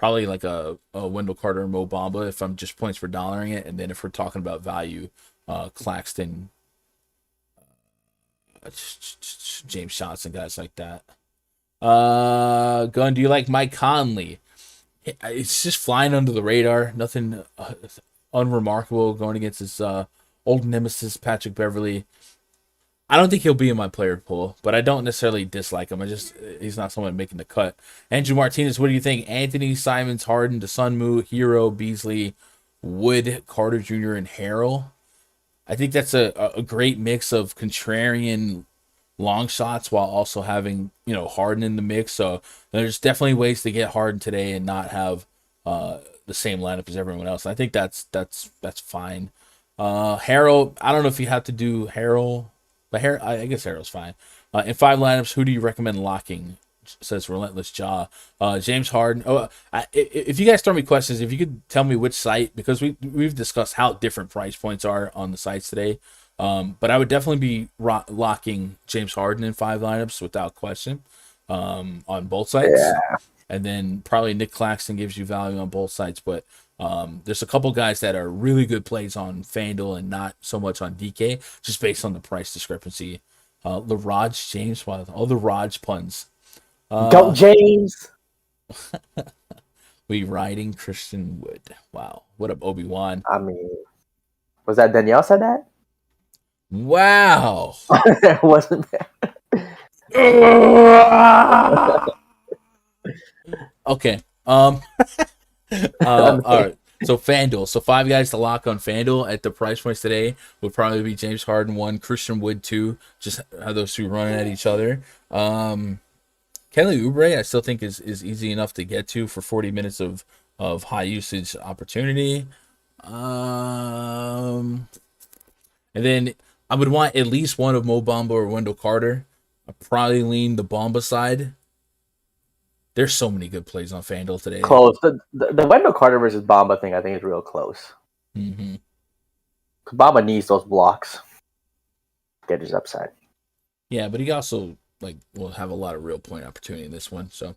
probably like a Wendell Carter, Mo Bamba if I'm just points for dollaring it. And then if we're talking about value, Claxton, James Johnson, guys like that. Gun, do you like Mike Conley? It's just flying under the radar. Nothing unremarkable going against his old nemesis, Patrick Beverley. I don't think he'll be in my player pool, but I don't necessarily dislike him. He's not someone making the cut. Andrew Martinez, what do you think? Anthony, Simons, Harden, DeSunmu, Hero, Beasley, Wood, Carter Jr., and Harrell. I think that's a great mix of contrarian long shots while also having, Harden in the mix. So there's definitely ways to get Harden today and not have the same lineup as everyone else. I think that's fine. Harrell, I don't know if you have to do Harrell, but I guess Harrell's fine. In 5 lineups, who do you recommend locking? Says Relentless Jaw. James Harden. If you guys throw me questions, if you could tell me which site, because we've discussed how different price points are on the sites today. But I would definitely be locking James Harden in 5 lineups without question on both sites. Yeah. And then probably Nick Claxton gives you value on both sites. But there's a couple guys that are really good plays on FanDuel and not so much on DK, just based on the price discrepancy. LaRaj James, all the Raj puns. Go James. We riding Christian Wood. Wow. What up, Obi-Wan? I mean, was that Danielle said that? Wow. It wasn't. Okay. All right. So FanDuel. So 5 guys to lock on FanDuel at the price points today would probably be James Harden 1, Christian Wood 2. Just have those two running at each other. Kelly Oubre, I still think is easy enough to get to for 40 minutes of high usage opportunity. And then I would want at least one of Mo Bamba or Wendell Carter. I'd probably lean the Bamba side. There's so many good plays on FanDuel today. Close. The Wendell Carter versus Bamba thing, I think, is real close. Mm-hmm. Bamba needs those blocks. Get his upside. Yeah, but he also will have a lot of real point opportunity in this one. So,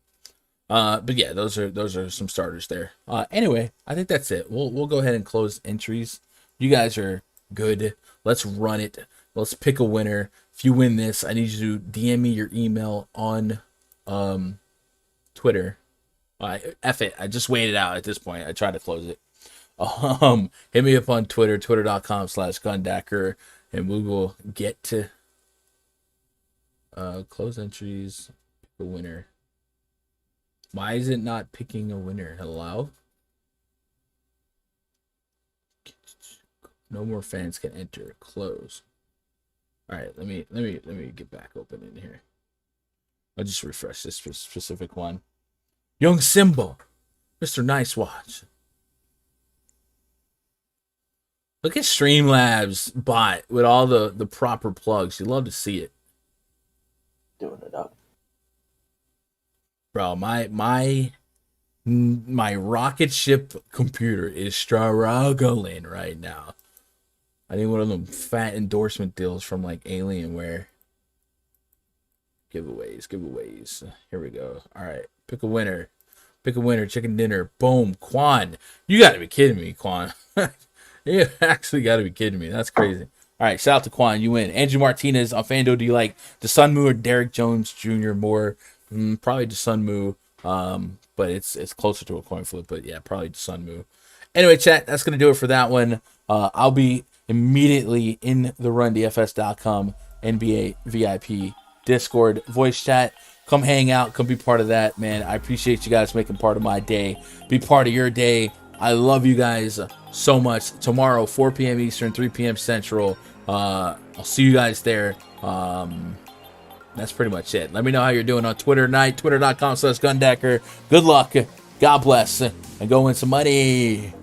but yeah, those are some starters there. Anyway, I think that's it. We'll go ahead and close entries. You guys are good. Let's run it. Let's pick a winner. If you win this, I need you to DM me your email on Twitter. F it. I just waited out at this point. I tried to close it. Hit me up on Twitter, twitter.com/Gundacker, and we will get to close entries, pick a winner. Why is it not picking a winner? Hello? No more fans can enter. Close. All right, let me get back open in here. I'll just refresh this specific one. Young Simba, Mr. Nice Watch. Look at Streamlabs bot with all the proper plugs. You love to see it. Doing it up. Bro, my rocket ship computer is struggling right now. I need one of them fat endorsement deals from Alienware. Giveaways. Here we go. All right, pick a winner. Chicken dinner. Boom. Quan. You got to be kidding me, Quan. You actually got to be kidding me. That's crazy. All right, shout out to Quan. You win. Andrew Martinez on FanDuel. Do you like DeSunmu or Derrick Jones Jr. more? Probably DeSunmu. But it's closer to a coin flip. But yeah, probably DeSunmu. Anyway, chat. That's gonna do it for that one. I'll be immediately in the RunDFS.com NBA VIP Discord voice chat. Come hang out. Come be part of that, man. I appreciate you guys making part of my day. Be part of your day. I love you guys so much. Tomorrow, 4 p.m. Eastern, 3 p.m. Central. I'll see you guys there. That's pretty much it. Let me know how you're doing on Twitter tonight. Twitter.com/Gundacker. Good luck. God bless. And go win some money.